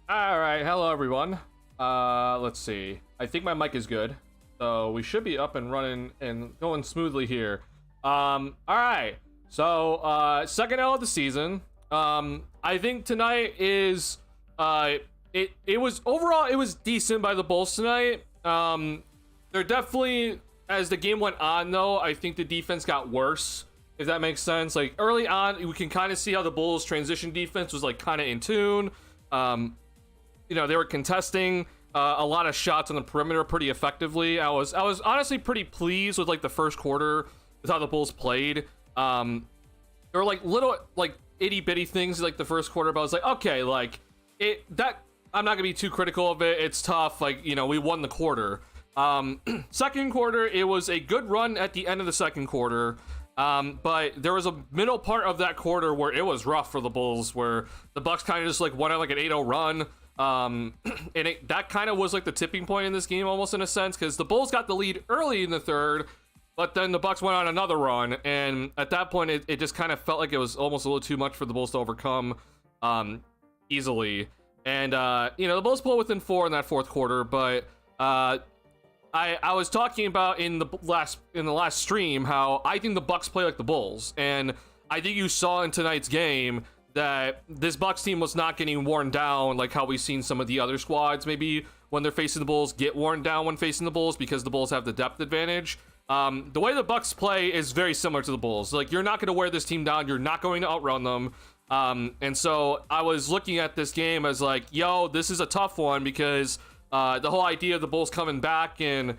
All right, hello everyone. Let's see. I think my mic is good, so we should be up and running and going smoothly here. All right. So, second L of the season. I think tonight is it was overall it was decent by the Bulls tonight. They're definitely, as the game went on though, I think the defense got worse. If that makes sense. Like early on, we can kind of see how the Bulls' transition defense was like kind of in tune. They were contesting a lot of shots on the perimeter pretty effectively. I was honestly pretty pleased with like the first quarter with how the Bulls played. There were like little like itty bitty things like the first quarter, but I was like, okay, like that I'm not gonna be too critical of it. It's tough. Like, we won the quarter. Second quarter, it was a good run at the end of the second quarter. But there was a middle part of that quarter where it was rough for the Bulls, where the Bucks kind of just like went on like an 8-0 run. And that kind of was like the tipping point in this game, almost in a sense, because the Bulls got the lead early in the third, but then the Bucks went on another run, and at that point, it just kind of felt like it was almost a little too much for the Bulls to overcome easily. And the Bulls pulled within 4 in that fourth quarter, but I was talking about in the last stream how I think the Bucks play like the Bulls, and I think you saw in tonight's game that this Bucks team was not getting worn down like how we've seen some of the other squads maybe when they're facing the Bulls get worn down when facing the Bulls, because the Bulls have the depth advantage. The way the Bucks play is very similar to the Bulls. Like, you're not going to wear this team down, you're not going to outrun them. And so I was looking at this game as like, yo, this is a tough one, because the whole idea of the Bulls coming back and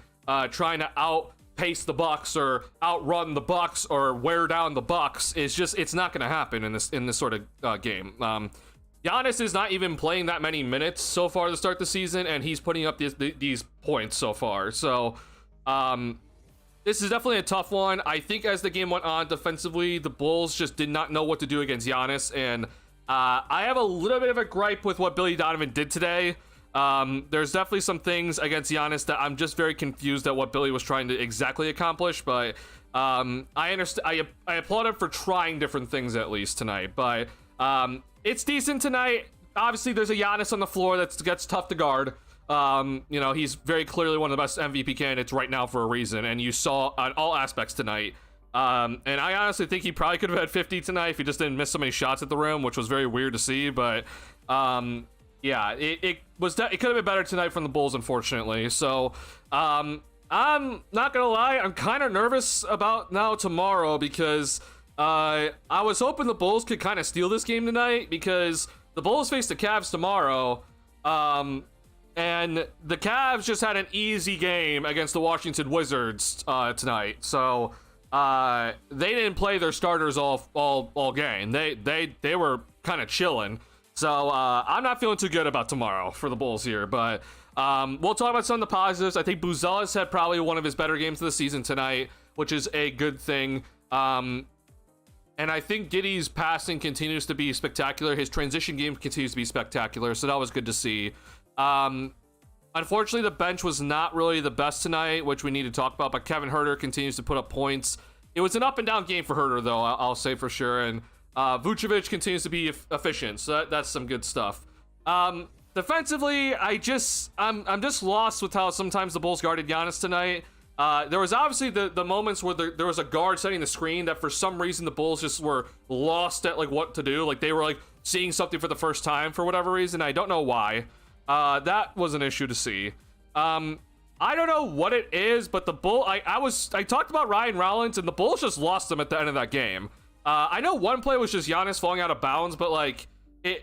trying to outpace the Bucks or outrun the Bucks or wear down the Bucks is just, it's not going to happen in this sort of game. Giannis is not even playing that many minutes so far to start the season, and he's putting up these points so far. So this is definitely a tough one. I think as the game went on defensively, the Bulls just did not know what to do against Giannis, and I have a little bit of a gripe with what Billy Donovan did today. There's definitely some things against Giannis that I'm just very confused at what Billy was trying to exactly accomplish, but I understand. I applaud him for trying different things at least tonight, but it's decent tonight. Obviously, there's a Giannis on the floor that gets tough to guard. He's very clearly one of the best MVP candidates right now for a reason, and you saw on all aspects tonight. And I honestly think he probably could have had 50 tonight if he just didn't miss so many shots at the rim, which was very weird to see, but yeah, it could have been better tonight from the Bulls, unfortunately. So I'm not gonna lie, I'm kind of nervous about now tomorrow, because I was hoping the Bulls could kind of steal this game tonight, because the Bulls face the Cavs tomorrow, and the Cavs just had an easy game against the Washington Wizards tonight. So they didn't play their starters all game. They were kind of chilling. So I'm not feeling too good about tomorrow for the Bulls here, but we'll talk about some of the positives. I think Buzelis had probably one of his better games of the season tonight, which is a good thing. And I think Giddey's passing continues to be spectacular. His transition game continues to be spectacular, so that was good to see. Unfortunately, the bench was not really the best tonight, which we need to talk about, but Kevin Huerter continues to put up points. It was an up and down game for Huerter, though, I'll say for sure, and Vucevic continues to be efficient, so that's some good stuff. Defensively, I'm just lost with how sometimes the Bulls guarded Giannis tonight. There was obviously the moments where there was a guard setting the screen that for some reason the Bulls just were lost at like what to do. Like they were like seeing something for the first time for whatever reason. I don't know why. That was an issue to see. I don't know what it is, but I talked about Ryan Rollins, and the Bulls just lost them at the end of that game. I know one play was just Giannis falling out of bounds, but like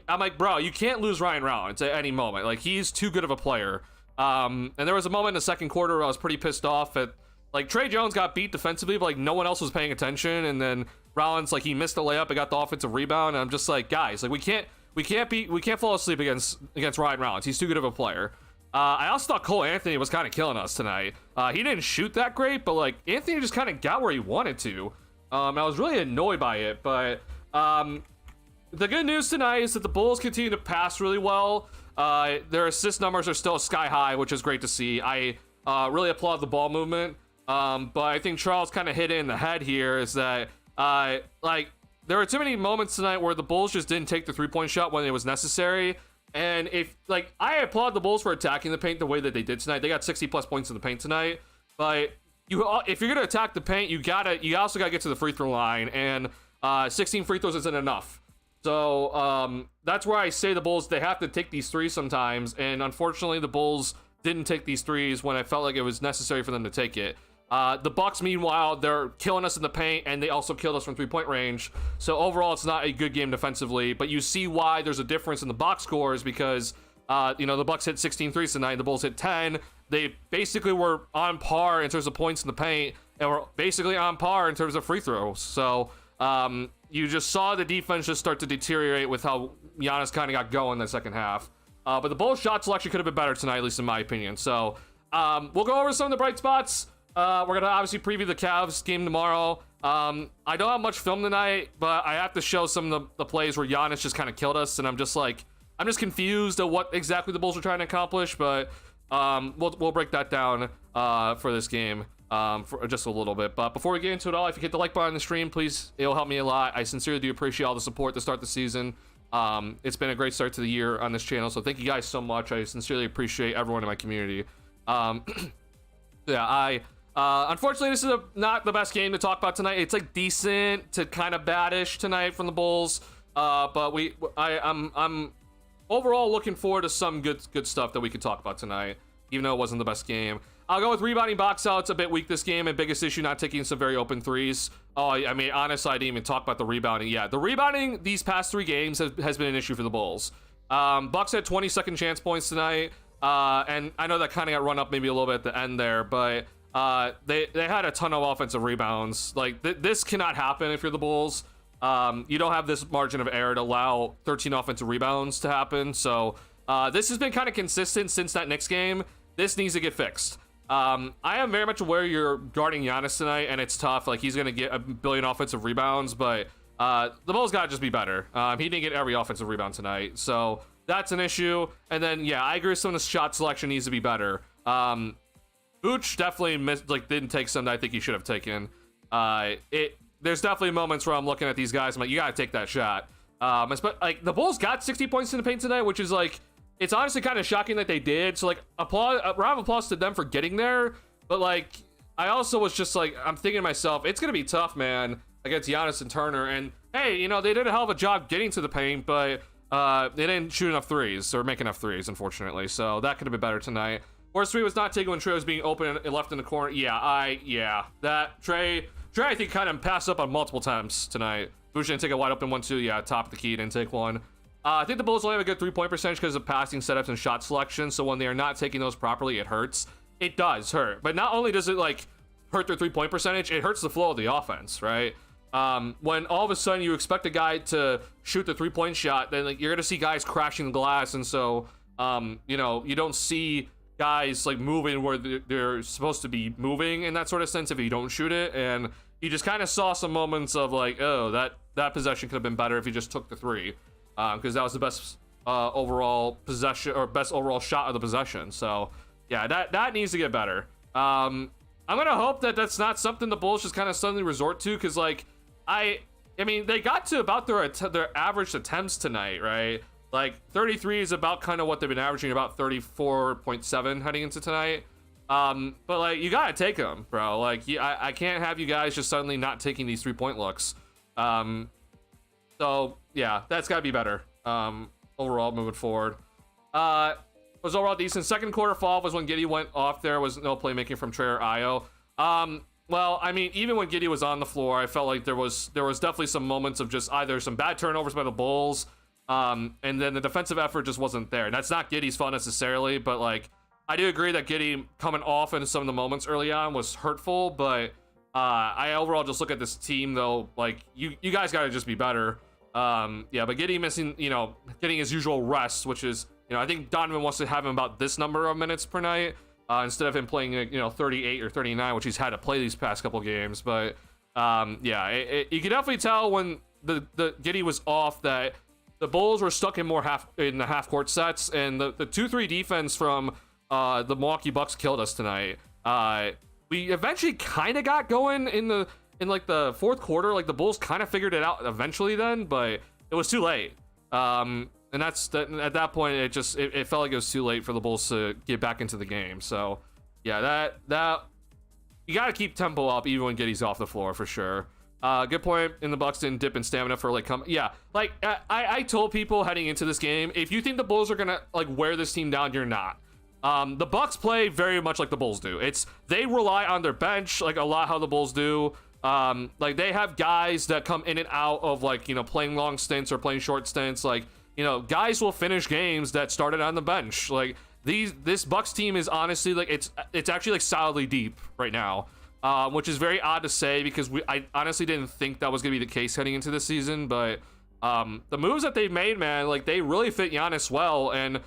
I'm like, bro, you can't lose Ryan Rollins at any moment. Like, he's too good of a player. And there was a moment in the second quarter where I was pretty pissed off at, like, Trey Jones got beat defensively, but like no one else was paying attention, and then Rollins, like, he missed a layup and got the offensive rebound, and I'm just like, guys, like, we can't fall asleep against Ryan Rollins. He's too good of a player. I also thought Cole Anthony was kind of killing us tonight. He didn't shoot that great, but like Anthony just kind of got where he wanted to. I was really annoyed by it, but the good news tonight is that the Bulls continue to pass really well. Their assist numbers are still sky high, which is great to see. I really applaud the ball movement, but I think Charles kind of hit it in the head here, is that like there were too many moments tonight where the Bulls just didn't take the three-point shot when it was necessary. And if like I applaud the Bulls for attacking the paint the way that they did tonight. They got 60+ points in the paint tonight. But if you're gonna attack the paint, you also gotta get to the free throw line, and 16 free throws isn't enough. So that's where I say the Bulls, they have to take these threes sometimes, and unfortunately the Bulls didn't take these threes when I felt like it was necessary for them to take it. The Bucks, meanwhile, they're killing us in the paint, and they also killed us from three-point range. So overall, it's not a good game defensively, but you see why there's a difference in the box scores because, the Bucks hit 16 threes tonight, the Bulls hit 10. They basically were on par in terms of points in the paint, and were basically on par in terms of free throws. So you just saw the defense just start to deteriorate with how Giannis kind of got going in the second half. But the Bulls' shot selection could have been better tonight, at least in my opinion. So we'll go over some of the bright spots. We're going to obviously preview the Cavs game tomorrow. I don't have much film tonight, but I have to show some of the plays where Giannis just kind of killed us, and I'm just confused at what exactly the Bulls are trying to accomplish, but we'll break that down for this game for just a little bit. But before we get into it all, if you hit the like button on the stream, please, it'll help me a lot. I sincerely do appreciate all the support to start the season. It's been a great start to the year on this channel, so thank you guys so much. I sincerely appreciate everyone in my community. Unfortunately, this is not the best game to talk about tonight. It's like decent to kind of baddish tonight from the Bulls, but I'm overall looking forward to some good stuff that we could talk about tonight, even though it wasn't the best game. I'll go with rebounding box outs, a bit weak this game, and biggest issue not taking some very open threes. Oh, I mean, honestly, I didn't even talk about the rebounding. Yeah, the rebounding these past 3 games has been an issue for the Bulls. Bucks had 20 second chance points tonight, and I know that kind of got run up maybe a little bit at the end there, but they had a ton of offensive rebounds. Like, this cannot happen if you're the Bulls. You don't have this margin of error to allow 13 offensive rebounds to happen. So this has been kind of consistent since that Knicks game. This needs to get fixed. I am very much aware you're guarding Giannis tonight, and it's tough. Like, he's going to get a billion offensive rebounds, but the Bulls got to just be better. He didn't get every offensive rebound tonight, so that's an issue. And then, yeah, I agree with some of the shot selection needs to be better. Vooch definitely didn't take some that I think he should have taken. There's definitely moments where I'm looking at these guys, I'm like, you got to take that shot. Like, the Bulls got 60 points in the paint tonight, which is like, it's honestly kind of shocking that they did. So, like, a round of applause to them for getting there. But, like, I also was just like, I'm thinking to myself, it's going to be tough, man, against Giannis and Turner. And, hey, they did a hell of a job getting to the paint, but they didn't shoot enough threes or make enough threes, unfortunately. So that could have been better tonight. Worst 3 was not taken when Trey was being open and left in the corner. That Trey, I think, kind of passed up on multiple times tonight. Vooch didn't take a wide open 1-2. Yeah, top of the key, didn't take one. I think the Bulls only have a good 3-point percentage because of passing setups and shot selection. So when they are not taking those properly, it hurts. It does hurt. But not only does it, like, hurt their 3-point percentage, it hurts the flow of the offense, right? When all of a sudden you expect a guy to shoot the 3-point shot, then, like, you're going to see guys crashing the glass. And so, you don't see guys, like, moving where they're supposed to be moving in that sort of sense if you don't shoot it. And you just kind of saw some moments of, like, oh, that possession could have been better if you just took the 3. Because that was the best overall possession, or best overall shot of the possession. So yeah, that needs to get better. I'm gonna hope that that's not something the Bulls just kind of suddenly resort to, because, like, I mean, they got to about their average attempts tonight, right? Like, 33 is about kind of what they've been averaging, about 34.7 heading into tonight. But, like, you gotta take them, bro. Like, I can't have you guys just suddenly not taking these 3-point looks. So yeah, that's got to be better overall moving forward. It was overall decent. Second quarter fall was when Giddey went off. There was no playmaking from Trey or Io. Well, I mean, even when Giddey was on the floor, I felt like there was definitely some moments of just either some bad turnovers by the Bulls, and then the defensive effort just wasn't there. And that's not Giddey's fault necessarily, but, like, I do agree that Giddey coming off in some of the moments early on was hurtful, but I overall just look at this team, though, like, you guys got to just be better. Yeah, but Giddey missing, getting his usual rest, which is, I think Donovan wants to have him about this number of minutes per night, instead of him playing, 38 or 39, which he's had to play these past couple games. But, yeah, you can definitely tell when the Giddey was off that the Bulls were stuck in the half court sets, and the 2-3 defense from the Milwaukee Bucks killed us tonight. We eventually kind of got going in the fourth quarter. Like, the Bulls kind of figured it out eventually then, but it was too late. And And at that point, it felt like it was too late for the Bulls to get back into the game. So yeah, that you got to keep tempo up even when Giddey's off the floor for sure. Good point. In the Bucks didn't dip in stamina for like I told people heading into this game, if you think the Bulls are gonna like wear this team down, you're not. The Bucks play very much like the Bulls do. They rely on their bench like a lot how the Bulls do. Like they have guys that come in and out of like, you know, playing long stints or playing short stints. Like, you know, guys will finish games that started on the bench. Like this Bucks team is honestly like it's actually like solidly deep right now, which is very odd to say because I honestly didn't think that was gonna be the case heading into this season. But the moves that they've made, man, like they really fit Giannis well. And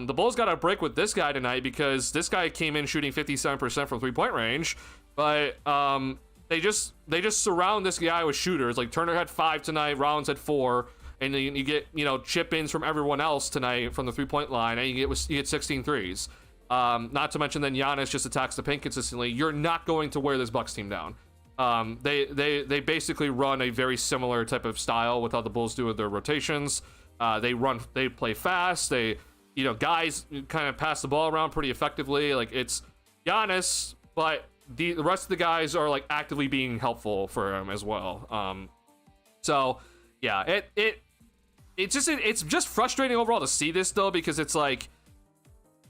the Bulls got a break with this guy tonight because this guy came in shooting 57% from 3-point range, but they just surround this guy with shooters. Like Turner had 5 tonight, Rollins had 4. And then you get, you know, chip-ins from everyone else tonight from the 3-point line, and you get 16 threes. Not to mention then Giannis just attacks the paint consistently. You're not going to wear this Bucks team down. They basically run a very similar type of style with how the Bulls do with their rotations. They play fast. Guys kind of pass the ball around pretty effectively. Like it's Giannis, but the rest of the guys are like actively being helpful for him as well. So yeah, it's just frustrating overall to see this though, because it's like,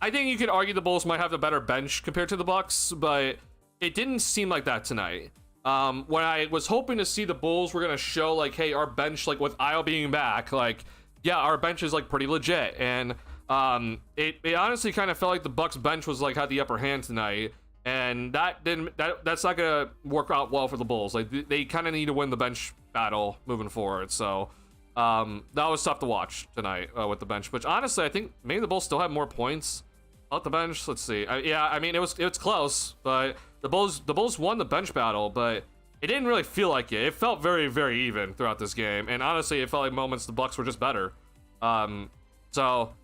I think you could argue the Bulls might have the better bench compared to the Bucks, but it didn't seem like that tonight. When I was hoping to see the Bulls were gonna show like, hey, our bench, like with Isle being back, like yeah, our bench is like pretty legit, and it honestly kind of felt like the Bucks bench was like had the upper hand tonight, and that's not gonna work out well for the Bulls. Like they kind of need to win the bench battle moving forward. So that was tough to watch tonight with the bench, which honestly I think maybe the Bulls still have more points out the bench. Let's see. I mean it was close, but the Bulls won the bench battle, but it didn't really feel like it. It felt very, very even throughout this game, and honestly it felt like moments the Bucks were just better. So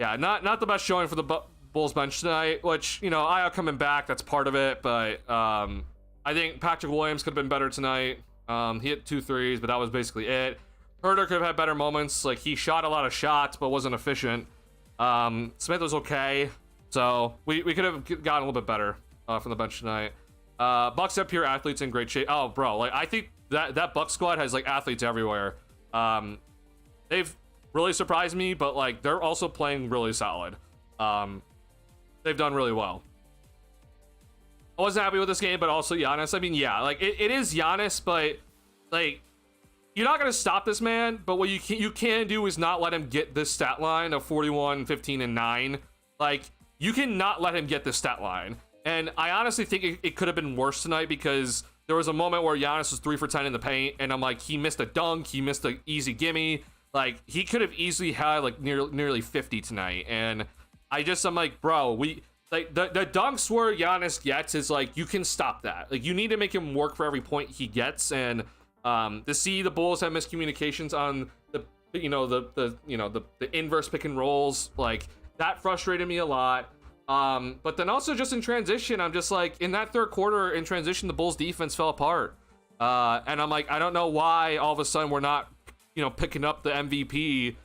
yeah, not the best showing for the Bulls bench tonight, which, you know, Io coming back, that's part of it, but I think Patrick Williams could have been better tonight. He hit 2 threes, but that was basically it. Herder could have had better moments. Like he shot a lot of shots, but wasn't efficient. Smith was okay, so we could have gotten a little bit better from the bench tonight. Bucks have pure athletes in great shape. Oh, bro, like I think that Bucks squad has like athletes everywhere. They've really surprised me, but like they're also playing really solid. They've done really well. I wasn't happy with this game, but also Giannis. I mean, yeah, like it is Giannis, but like you're not gonna stop this man. But what you can do is not let him get this stat line of 41, 15, and 9. Like you cannot let him get this stat line. And I honestly think it could have been worse tonight, because there was a moment where Giannis was 3 for 10 in the paint, and I'm like, he missed a dunk, he missed an easy gimme. Like he could have easily had like nearly 50 tonight, and I'm like, bro, like the dunks where Giannis gets is like, you can stop that. Like you need to make him work for every point he gets. And to see the Bulls have miscommunications on the inverse pick and rolls, like that frustrated me a lot. But then also just in transition, I'm just like, in that third quarter in transition, the Bulls defense fell apart. And I'm like, I don't know why all of a sudden we're not, picking up the MVP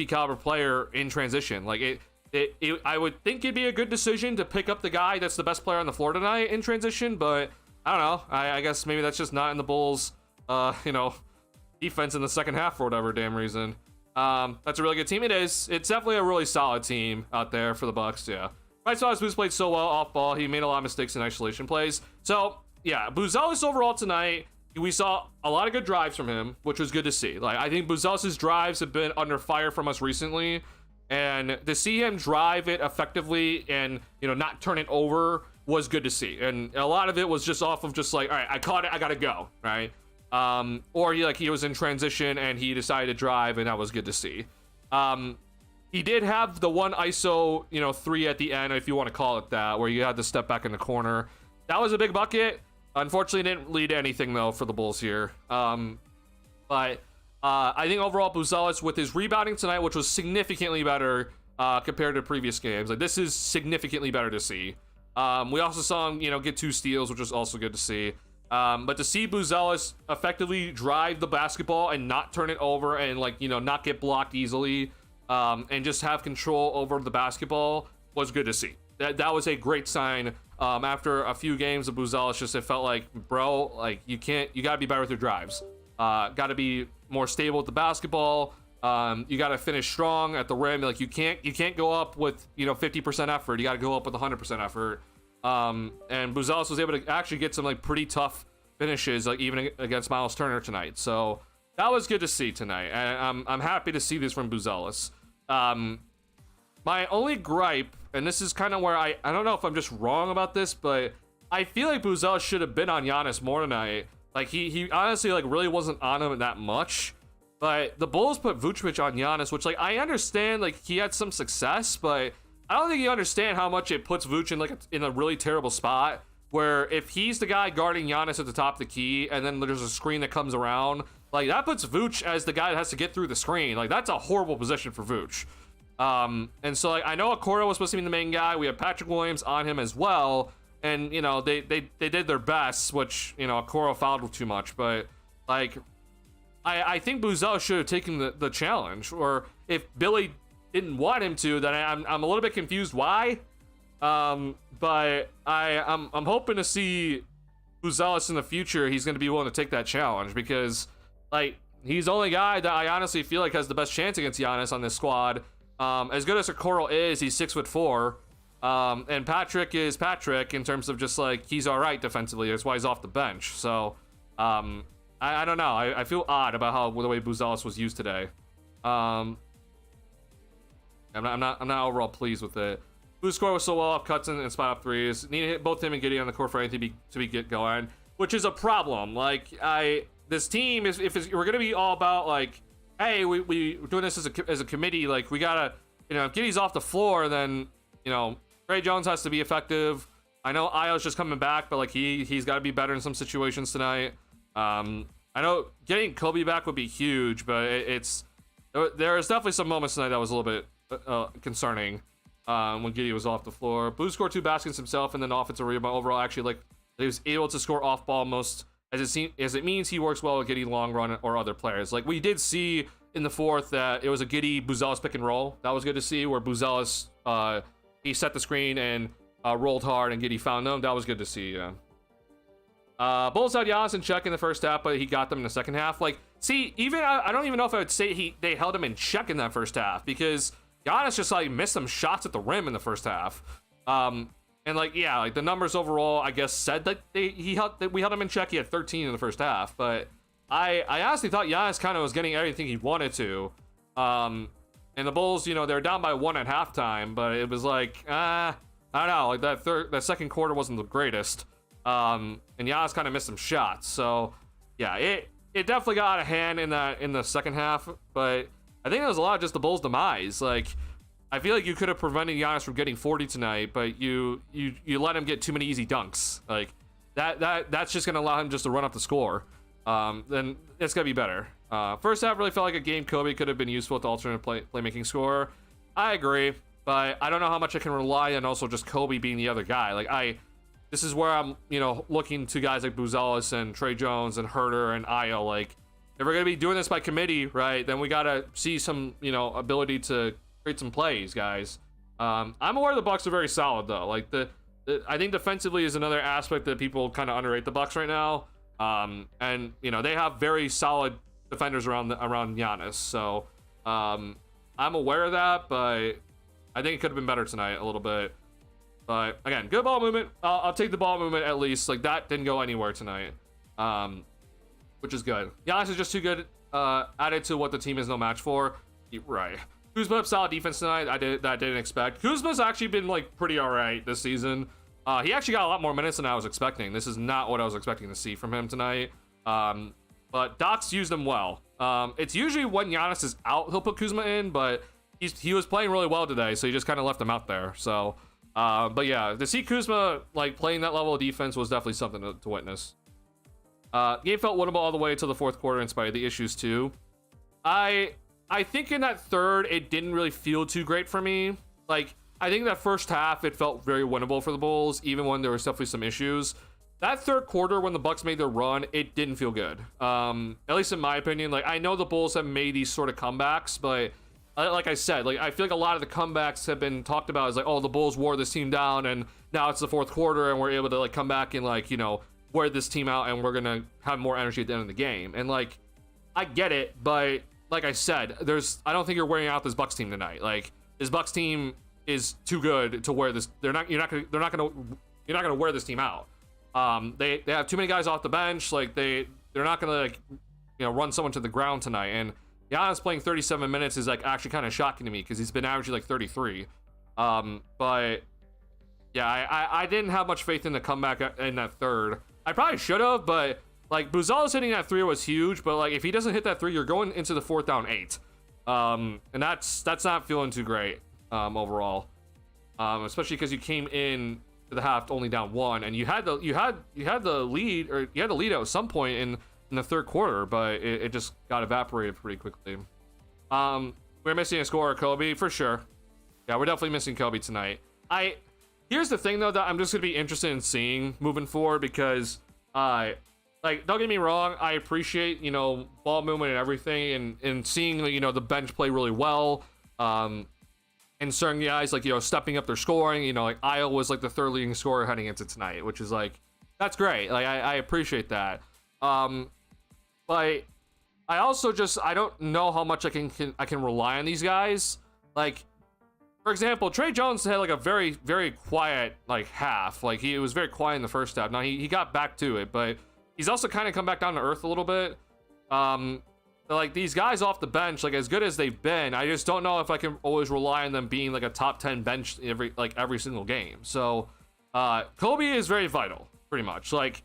caliber player in transition. Like I would think it'd be a good decision to pick up the guy that's the best player on the floor tonight in transition, but I don't know. I guess maybe that's just not in the Bulls, defense in the second half for whatever damn reason. That's a really good team. It's definitely a really solid team out there for the Bucks. Yeah. I saw Booz played so well off ball. He made a lot of mistakes in isolation plays. So yeah, Buzelis overall tonight, we saw a lot of good drives from him, which was good to see. Like I think Buzelis' drives have been under fire from us recently, and to see him drive it effectively and not turn it over was good to see. And a lot of it was just off of just like, all right, I caught it, I gotta go, right? Or he was in transition and he decided to drive, and that was good to see. He did have the one ISO 3 at the end, if you want to call it that, where you had to step back in the corner. That was a big bucket. Unfortunately, it didn't lead to anything though for the Bulls here. But I think overall Buzelis with his rebounding tonight, which was significantly better compared to previous games, like this is significantly better to see. We also saw him get 2 steals, which was also good to see. But to see Buzelis effectively drive the basketball and not turn it over and, like, you know, not get blocked easily, and just have control over the basketball was good to see. That was a great sign. After a few games of Buzelis, just it felt like, bro, like, you gotta be better with your drives. Gotta be more stable with the basketball. You gotta finish strong at the rim. Like, you can't go up with, you know, 50% effort. You gotta go up with 100% effort. And Buzelis was able to actually get some, like, pretty tough finishes, like, even against Miles Turner tonight. So that was good to see tonight, and I'm happy to see this from Buzelis. My only gripe, and this is kind of where I don't know if I'm just wrong about this, but I feel like Buzelis should have been on Giannis more tonight. Like, he honestly, like, really wasn't on him that much. But the Bulls put Vucevic on Giannis, which, like, I understand, like, he had some success, but I don't think you understand how much it puts Vuce in, like, in a really terrible spot, where if he's the guy guarding Giannis at the top of the key, and then there's a screen that comes around, like, that puts Vuce as the guy that has to get through the screen. Like, that's a horrible position for Vuce. And so, like, I know Okoro was supposed to be the main guy. We have Patrick Williams on him as well, and, you know, they did their best, which, you know, Okoro fouled too much, but, like, I think Buzelis should have taken the challenge, or if Billy didn't want him to, then I'm a little bit confused why. But I'm hoping to see Buzelis in the future. He's going to be willing to take that challenge, because, like, he's the only guy that I honestly feel like has the best chance against Giannis on this squad. As good as Okoro is, he's 6'4", and Patrick is Patrick in terms of just, like, he's all right defensively. That's why he's off the bench. So, I don't know. I feel odd about the way Buzelis was used today. I'm not overall pleased with it. Boo's score was so well off cuts and spot up threes. Need to hit both him and Giddey on the court for anything to be get going, which is a problem. Like, this team is, if we're gonna be all about, like, hey, we're doing this as a committee, like, we gotta, you know, if Giddey's off the floor, then, you know, Trey Jones has to be effective. I know Io's just coming back, but, like, he's got to be better in some situations tonight. I know getting Kobe back would be huge, but there is definitely some moments tonight that was a little bit concerning when Giddey was off the floor. Boo scored 2 baskets himself and then offensive rebound. Overall, actually, like, he was able to score off ball most, as it means he works well with Giddey long run or other players. Like, we did see in the fourth that it was a Giddey Buzelis pick and roll. That was good to see, where Buzelis he set the screen and rolled hard and Giddey found them. That was good to see. Yeah. Bulls had Giannis in check in the first half, but he got them in the second half. Like, see, even I don't even know if I would say they held him in check in that first half, because Giannis just, like, missed some shots at the rim in the first half. And, like, yeah, like, the numbers overall, I guess, said that we held him in check. He had 13 in the first half, but I honestly thought Giannis kind of was getting everything he wanted to. And the Bulls, you know, they were down by 1 at halftime, but it was like, I don't know, like, that second quarter wasn't the greatest. And Giannis kind of missed some shots. So, yeah, it definitely got out of hand in the second half, but I think it was a lot of just the Bulls' demise. Like, I feel like you could have prevented Giannis from getting 40 tonight, but you let him get too many easy dunks. Like, that's just going to allow him just to run up the score. Then it's going to be better. First half really felt like a game Kobe could have been useful with the alternate playmaking scorer. I agree, but I don't know how much I can rely on also just Kobe being the other guy. Like, this is where I'm, you know, looking to guys like Buzelis and Trey Jones and Herter and Io. Like, if we're going to be doing this by committee, right, then we got to see some, you know, ability to create some plays, guys. I'm aware the Bucks are very solid, though. Like, I think defensively is another aspect that people kind of underrate the Bucks right now. And, you know, they have very solid defenders around Giannis. So, I'm aware of that, but I think it could have been better tonight a little bit. But, again, good ball movement. I'll take the ball movement at least. Like, that didn't go anywhere tonight, which is good. Giannis is just too good added to what the team is no match for. Right. Kuzma up solid defense tonight. I didn't expect. Kuzma's actually been, like, pretty all right this season. He actually got a lot more minutes than I was expecting. This is not what I was expecting to see from him tonight. But Doc's used him well. It's usually when Giannis is out, he'll put Kuzma in, but he was playing really well today, so he just kind of left him out there. So, but yeah, to see Kuzma, like, playing that level of defense was definitely something to witness. Game felt winnable all the way to the fourth quarter in spite of the issues too. I think in that third, it didn't really feel too great for me. Like, I think that first half, it felt very winnable for the Bulls, even when there was definitely some issues. that third quarter when the Bucks made their run, it didn't feel good. At least in my opinion. Like, I know the Bulls have made these sort of comebacks, but like I said, like I feel like a lot of the comebacks have been talked about as like, oh, the Bulls wore this team down, and now it's the fourth quarter, and we're able to like come back and like, you know, wear this team out, and we're gonna have more energy at the end of the game. And like, I get it, but like I said, I don't think you're wearing out this Bucks team tonight. Like, this Bucks team is too good to wear this. You're not gonna wear this team out. They have too many guys off the bench. Like they're not gonna like, you know, run someone to the ground tonight. And Giannis playing 37 minutes is like actually kind of shocking to me because he's been averaging like 33. But yeah, I didn't have much faith in the comeback in that third. I probably should have, but like Buzelis hitting that three was huge. But like if he doesn't hit that three, you're going into the fourth down 8. And that's not feeling too great overall. Especially because you came in to the half only down 1, and you had the lead, or you had the lead at some point in the third quarter, but it just got evaporated pretty quickly. We're missing a scorer, Kobe, for sure. Yeah, we're definitely missing Kobe tonight. Here's the thing though that I'm just gonna be interested in seeing moving forward, because like, don't get me wrong, I appreciate, you know, ball movement and everything, and seeing, you know, the bench play really well. And certain guys, like, you know, stepping up their scoring, you know, like Io was like the third leading scorer heading into tonight, which is like, that's great. Like, I appreciate that. But I also just, I don't know how much I can rely on these guys. Like, for example, Trey Jones had like a very, very quiet like half. Like, he was very quiet in the first half. Now he got back to it, but he's also kind of come back down to earth a little bit. Like, these guys off the bench, like, as good as they've been, I just don't know if I can always rely on them being like a top 10 bench every single game. So Kobe is very vital, pretty much. Like,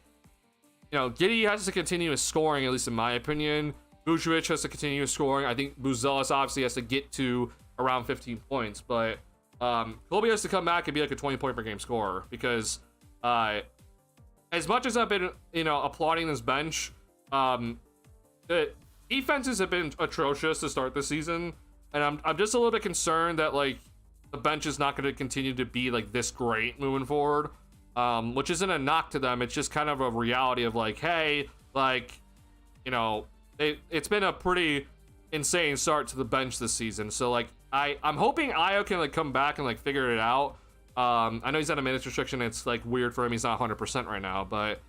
you know, Giddey has to continue his scoring, at least in my opinion. Vucevic has to continue his scoring. I think Buzelis obviously has to get to around 15 points, but Kobe has to come back and be like a 20-point per game scorer, because as much as I've been, you know, applauding this bench, the defenses have been atrocious to start the season, and I'm just a little bit concerned that like the bench is not going to continue to be like this great moving forward, which isn't a knock to them. It's just kind of a reality of like, hey, like, you know, it's been a pretty insane start to the bench this season. So like I'm hoping Io can like come back and like figure it out. I know he's at a minutes restriction. It's like weird for him. He's not 100% right now, but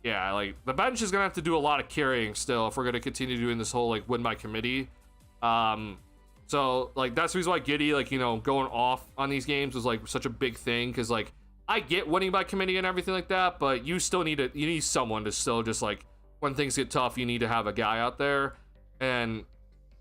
yeah, like the bench is gonna have to do a lot of carrying still if we're gonna continue doing this whole like win by committee. So like that's the reason why Giddey, like, you know, going off on these games was like such a big thing, because like I get winning by committee and everything like that, but you still need someone to still just like, when things get tough, you need to have a guy out there. And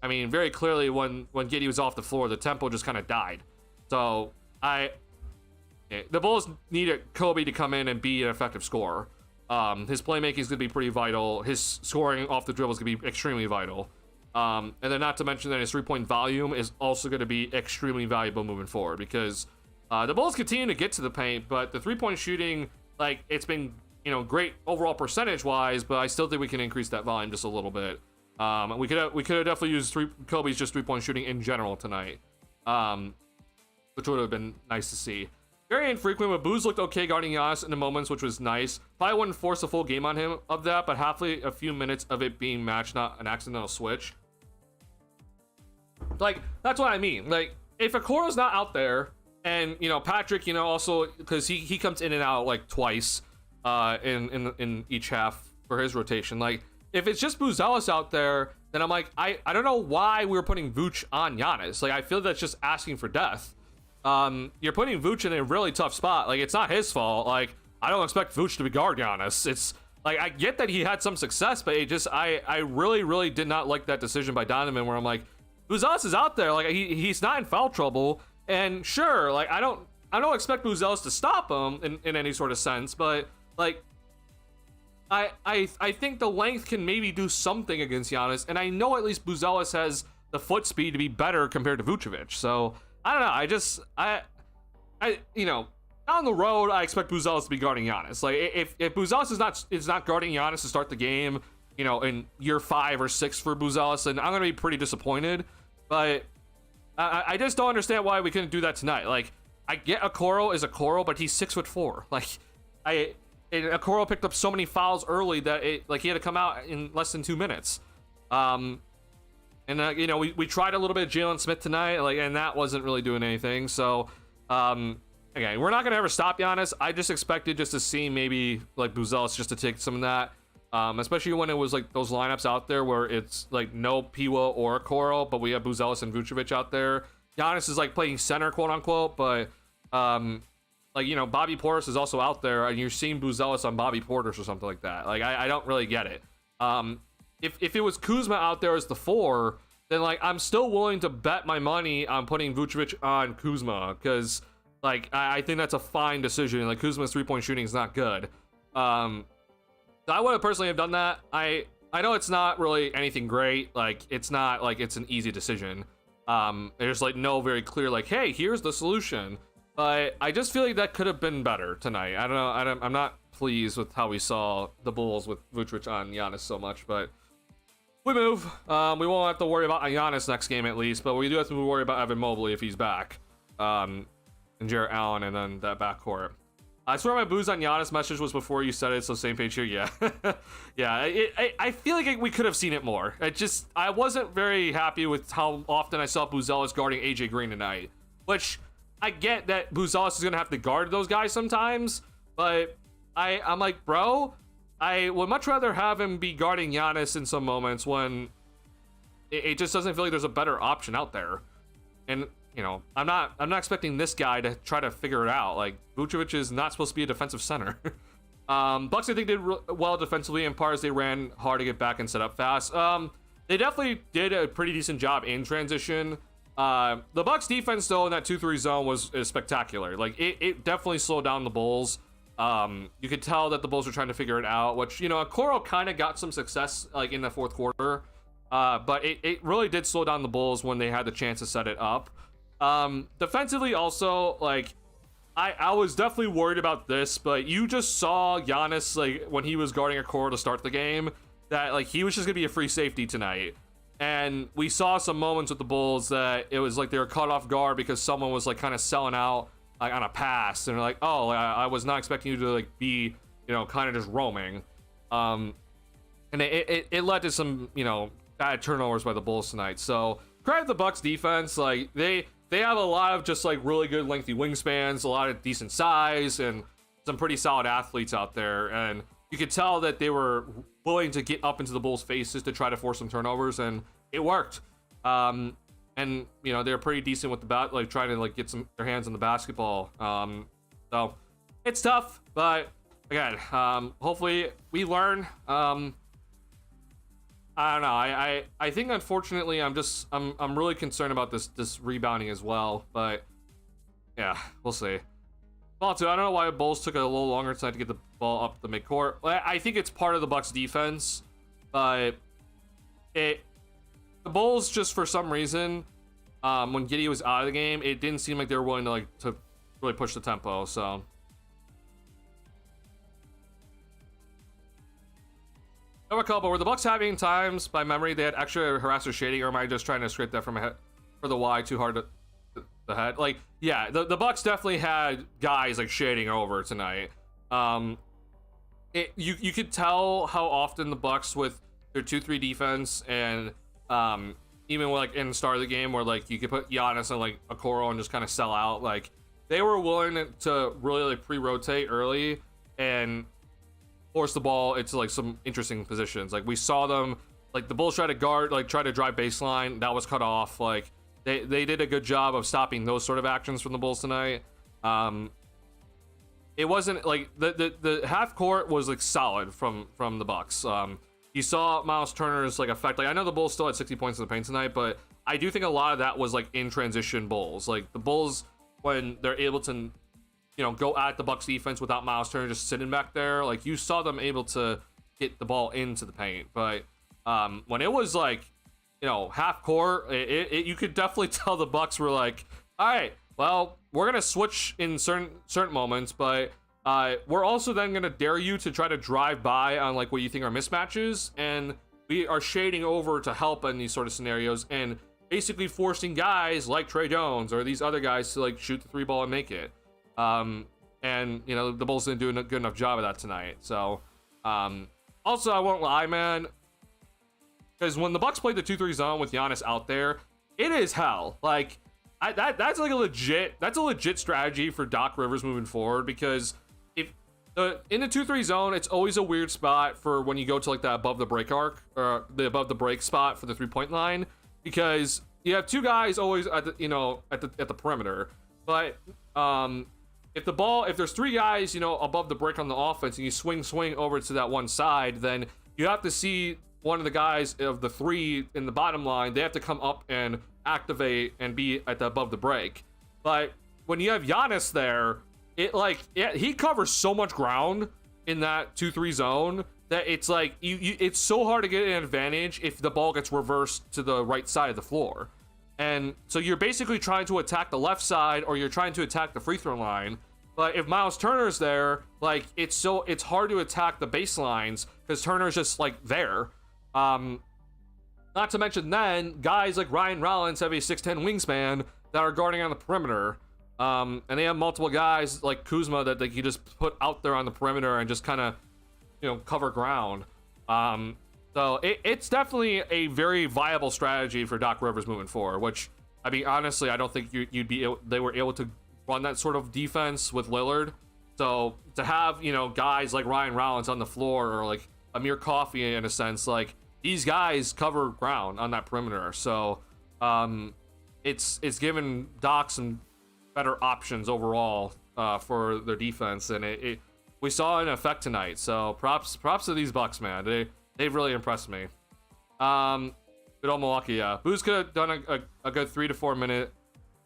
I mean, very clearly when Giddey was off the floor, the tempo just kind of died. So the Bulls needed Kobe to come in and be an effective scorer. His playmaking is going to be pretty vital. His scoring off the dribble is going to be extremely vital. And then not to mention that his 3-point volume is also going to be extremely valuable moving forward, because the Bulls continue to get to the paint, but the 3-point shooting, like, it's been, you know, great overall percentage wise, but I still think we can increase that volume just a little bit. We could have definitely used Kobe's just 3-point shooting in general tonight, which would have been nice to see. Very infrequent, but Booz looked okay guarding Giannis in the moments, which was nice. Probably wouldn't force a full game on him of that, but halfway a few minutes of it being matched, not an accidental switch. Like, that's what I mean. Like, if Okoro's not out there, and, you know, Patrick, you know, also, because he comes in and out like twice in each half for his rotation. Like, if it's just Buzelis out there, then I'm like, I don't know why we were putting Vooch on Giannis. Like, I feel that's just asking for death. You're putting Vooch in a really tough spot. Like, it's not his fault. Like, I don't expect Vooch to be guard Giannis. It's like, I get that he had some success, but it just, I really, really did not like that decision by Donovan, where I'm like, Buzelis is out there. Like, he's not in foul trouble. And sure, like, I don't expect Buzelis to stop him in any sort of sense, but like, I think the length can maybe do something against Giannis, and I know at least Buzelis has the foot speed to be better compared to Vucevic. So I don't know. I you know, down the road, I expect Buzelis to be guarding Giannis. Like, if Buzelis is not guarding Giannis to start the game, you know, in year 5 or 6 for Buzelis, then I'm gonna be pretty disappointed. But I just don't understand why we couldn't do that tonight. Like, I get Okoro is Okoro, but he's 6'4". Like, and Okoro picked up so many fouls early that he had to come out in less than 2 minutes. And you know, we tried a little bit of Jalen Smith tonight, and that wasn't really doing anything. So again, we're not gonna ever stop Giannis. I just expected just to see maybe like Buzelis just to take some of that, especially when it was like those lineups out there where it's like no Piwa or Okoro, but we have Buzelis and Vucevic out there. Giannis is like playing center, quote unquote, but like, you know, Bobby Portis is also out there, and you're seeing Buzelis on Bobby Portis or something like that. Like, I don't really get it. If it was Kuzma out there as the 4, then like I'm still willing to bet my money on putting Vucevic on Kuzma, because like I think that's a fine decision. Like, Kuzma's 3-point shooting is not good. So I would have personally have done that. I know it's not really anything great. Like, it's not like it's an easy decision. There's like no very clear like, hey, here's the solution. But I just feel like that could have been better tonight. I don't know. I'm not pleased with how we saw the Bulls with Vucevic on Giannis so much, but we move. We won't have to worry about Giannis next game at least, but we do have to worry about Evan Mobley if he's back. And Jarrett Allen, and then that backcourt. I swear my booze on Giannis message was before you said it, so same page here. Yeah. Yeah, I feel like we could have seen it more. I wasn't very happy with how often I saw Buzelis guarding AJ Green tonight, which I get that Buzelis is going to have to guard those guys sometimes, but I'm like, bro, I would much rather have him be guarding Giannis in some moments when it just doesn't feel like there's a better option out there. And, you know, I'm not expecting this guy to try to figure it out. Like, Vucevic is not supposed to be a defensive center. Bucks, I think, did well defensively in part as they ran hard to get back and set up fast. They definitely did a pretty decent job in transition. The Bucks defense, though, in that 2-3 zone is spectacular. Like, it definitely slowed down the Bulls. You could tell that the Bulls were trying to figure it out, which, you know, Okoro kind of got some success like in the fourth quarter. But it really did slow down the Bulls when they had the chance to set it up. Defensively also, like, I was definitely worried about this, but you just saw Giannis, like, when he was guarding Okoro to start the game, that, like, he was just gonna be a free safety tonight. And we saw some moments with the Bulls that it was like they were caught off guard because someone was like kind of selling out like on a pass, and they're like, oh, I was not expecting you to like be, you know, kind of just roaming. And it led to some, you know, bad turnovers by the Bulls tonight. So credit the Bucks defense. Like, they have a lot of just like really good lengthy wingspans, a lot of decent size, and some pretty solid athletes out there. And you could tell that they were willing to get up into the Bulls' faces to try to force some turnovers, and it worked. And, you know, they're pretty decent with the like trying to like get their hands on the basketball. So it's tough, but again, hopefully we learn. I don't know. I think unfortunately I'm really concerned about this rebounding as well, but yeah, we'll see. Ball two. I don't know why the Bulls took a little longer tonight to get the ball up the midcourt. I think it's part of the Bucks defense, but the Bulls just for some reason, when Giddey was out of the game, it didn't seem like they were willing to really push the tempo. So I have a couple. Were the Bucks having times by memory they had extra harasser shading, or am I just trying to scrape that from my head for the Y too hard to the head? Like, yeah, the Bucks definitely had guys like shading over tonight. You could tell how often the Bucks with their 2-3 defense, and even like in the start of the game where like you could put Giannis and like Okoro and just kind of sell out, like they were willing to really like pre-rotate early and force the ball into like some interesting positions. Like we saw them, like the Bulls try to guard, like try to drive baseline, that was cut off. Like they did a good job of stopping those sort of actions from the Bulls tonight. It wasn't like the half court was like solid from the Bucks. You saw Miles Turner's like effect. Like I know the Bulls still had 60 points in the paint tonight, but I do think a lot of that was like in transition Bulls. Like the Bulls, when they're able to, you know, go at the Bucks defense without Miles Turner just sitting back there, like you saw them able to get the ball into the paint. But when it was like, you know, half court, you could definitely tell the Bucks were like, all right, well, we're gonna switch in certain moments, but we're also then gonna dare you to try to drive by on like what you think are mismatches, and we are shading over to help in these sort of scenarios, and basically forcing guys like Trey Jones or these other guys to like shoot the 3 ball and make it. And and you know the Bulls didn't do a good enough job of that tonight. So, also I won't lie, man, because when the Bucks played the 2-3 zone with Giannis out there, it is hell. Like that's like a legit strategy for Doc Rivers moving forward, because if in the 2-3 zone, it's always a weird spot for when you go to like the above the break arc, or the above the break spot for the 3-point line, because you have two guys always at the at the perimeter. But if there's three guys above the break on the offense, and you swing over to that one side, then you have to see one of the guys of the three in the bottom line. They have to come up and activate and be at the above the break. But when you have Giannis there, he covers so much ground in that 2-3 zone that it's like it's so hard to get an advantage if the ball gets reversed to the right side of the floor. And so you're basically trying to attack the left side, or you're trying to attack the free throw line. But if Miles Turner's there, like it's hard to attack the baselines because Turner's just like there. Not to mention then guys like Ryan Rollins have a 6'10" wingspan that are guarding on the perimeter. And they have multiple guys like Kuzma that they can just put out there on the perimeter and just kind of cover ground. So it's definitely a very viable strategy for Doc Rivers moving forward, which, I mean, honestly, I don't think they were able to run that sort of defense with Lillard. So to have, guys like Ryan Rollins on the floor, or like Amir Coffey in a sense, like these guys cover ground on that perimeter. So it's given Doc some better options overall for their defense, and we saw an effect tonight. So props to these Bucks, man. They've really impressed me. Good old Milwaukee, yeah. Booz could have done a good 3 to 4 minute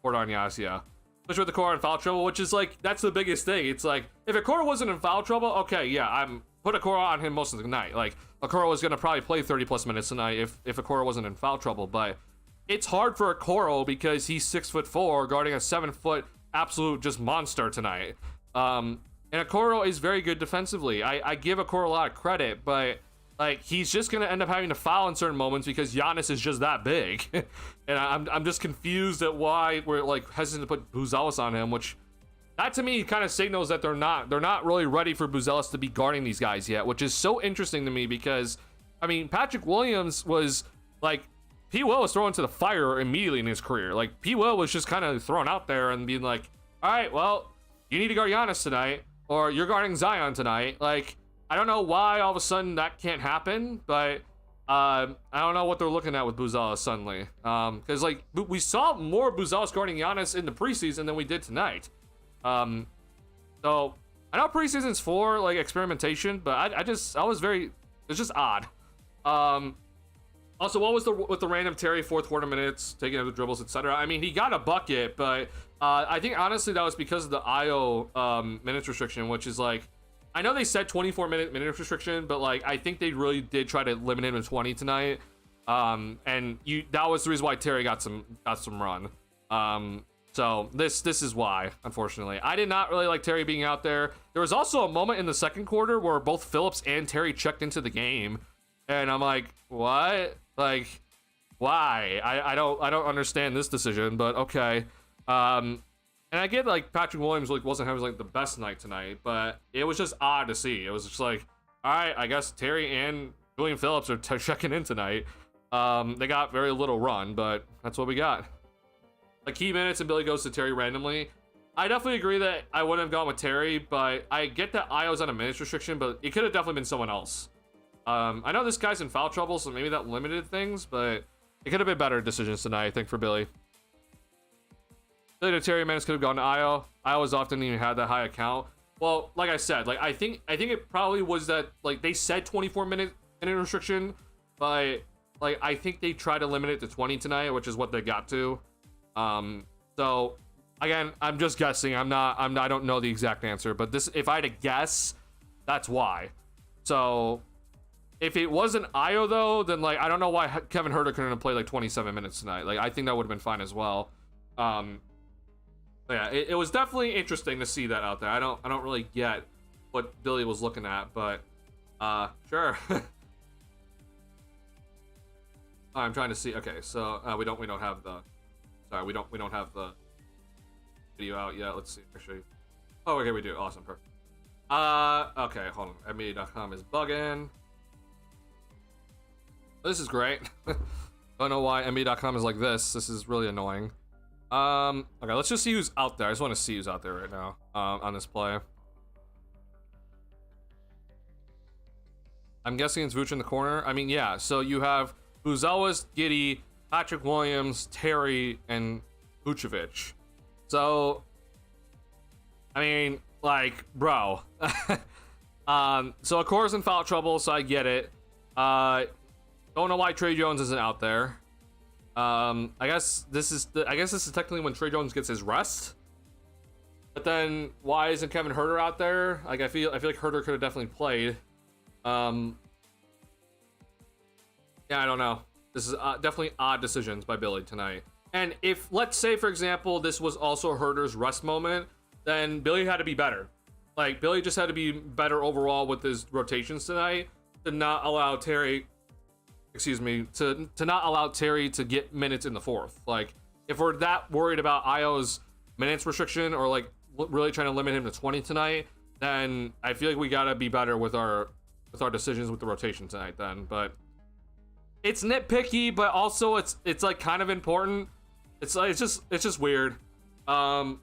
court on Giannis, yeah. Especially with the core in foul trouble, which is like, that's the biggest thing. It's like, if a core wasn't in foul trouble, okay, yeah, I'm put a core on him most of the night. Like, Okoro was gonna probably play 30 plus minutes tonight if Okoro wasn't in foul trouble, but it's hard for Okoro because he's 6'4" guarding a 7-foot absolute just monster tonight. And Okoro is very good defensively. I give Okoro a lot of credit, but like he's just gonna end up having to foul in certain moments because Giannis is just that big. And I'm just confused at why we're like hesitant to put Buzelis on him, which that to me kind of signals that they're not really ready for Buzelis to be guarding these guys yet, which is so interesting to me because I mean Patrick Williams was like, P. Will was thrown to the fire immediately in his career. Like P. Will was just kind of thrown out there and being like, all right, well, you need to guard Giannis tonight, or you're guarding Zion tonight. Like, I don't know why all of a sudden that can't happen, but I don't know what they're looking at with Buzelis suddenly. Because like we saw more Buzelis guarding Giannis in the preseason than we did tonight. So I know preseason's for like experimentation, but it's just odd. Also, what was with the random Terry fourth quarter minutes, taking out the dribbles, etc.? I mean, he got a bucket, but I think honestly that was because of the IO minutes restriction, which is like, I know they said 24-minute minutes restriction, but like I think they really did try to limit him to 20 tonight. And that was the reason why Terry got some run. So this is why, unfortunately. I did not really like Terry being out there. There was also a moment in the second quarter where both Phillips and Terry checked into the game, and I'm like, what? Like, why? I don't understand this decision, but okay. And I get like Patrick Williams like wasn't having like the best night tonight, but it was just odd to see. It was just like, all right, I guess Terry and Julian Phillips are checking in tonight. They got very little run, but that's what we got. Like key minutes and Billy goes to Terry randomly. I definitely agree that I wouldn't have gone with Terry, but I get that Io's on a minutes restriction, but it could have definitely been someone else. I know this guy's in foul trouble, so maybe that limited things, but it could have been better decisions tonight, I think, for Billy. Billy to Terry minutes could have gone to Io. Io's often even had that high account. Well, like I said, like I think it probably was that like they said 24-minute minute restriction, but like I think they tried to limit it to 20 tonight, which is what they got to. So again, I'm just guessing. I don't know the exact answer, but if I had to guess, that's why. So if it wasn't Io though, then like I don't know why Kevin Huerter couldn't have played like 27 minutes tonight. Like I think that would have been fine as well. But yeah, it was definitely interesting to see that out there. I don't really get what Billy was looking at, but sure. I'm trying to see. Okay, so we don't have the. Sorry, we don't have the video out yet. Let's see. Actually, Oh, okay, we do. Awesome, perfect. Okay, hold on. NBA.com is bugging. This is great. Don't know why NBA.com is like this. This is really annoying. Okay, let's just see who's out there. I just want to see who's out there right now on this play. I'm guessing it's Vooch in the corner. I mean, yeah. So you have Buzelis, Giddey, Patrick Williams, Terry, and Vucevic. So, I mean, like, bro. So of course in foul trouble, so I get it. Don't know why Tre Jones isn't out there. I guess this is technically when Tre Jones gets his rest. But then why isn't Kevin Huerter out there? Like I feel like Huerter could have definitely played. Yeah, I don't know. This is definitely odd decisions by Billy tonight. And if, let's say, for example, this was also Huerter's rest moment, then Billy had to be better. Like, Billy just had to be better overall with his rotations tonight to not allow Terry, to not allow Terry to get minutes in the fourth. Like, if we're that worried about Io's minutes restriction or, like, really trying to limit him to 20 tonight, then I feel like we gotta be better with our decisions with the rotation tonight then. But it's nitpicky, but also it's like kind of important. It's just weird. So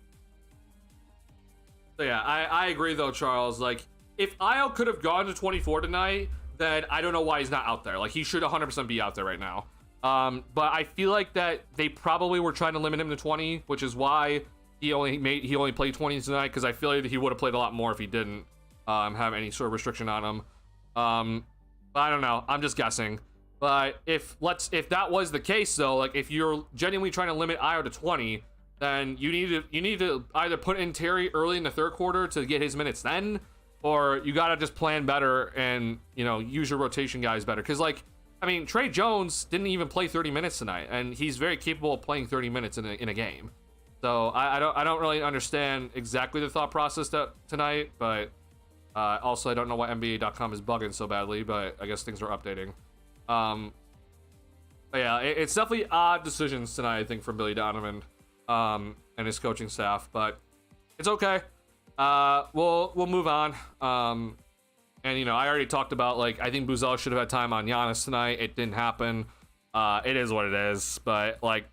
yeah, I agree though, Charles. Like, if Io could have gone to 24 tonight, then I don't know why he's not out there. Like, he should 100% be out there right now. But I feel like that they probably were trying to limit him to 20, which is why he only played 20 tonight, because I feel like he would have played a lot more if he didn't have any sort of restriction on him. But I don't know. I'm just guessing. But if that was the case though, like if you're genuinely trying to limit Io to 20, then you need to either put in Terry early in the third quarter to get his minutes then, or you gotta just plan better and, you know, use your rotation guys better. Because, like, I mean, Tre Jones didn't even play 30 minutes tonight, and he's very capable of playing 30 minutes in a game. So I don't really understand exactly the thought process tonight, but also I don't know why NBA.com is bugging so badly, but I guess things are updating. But yeah, it's definitely odd decisions tonight, I think, from Billy Donovan and his coaching staff, but it's okay. We'll move on. And, you know, I already talked about, like, I think Buzelis should have had time on Giannis tonight. It didn't happen. It is what it is, but, like,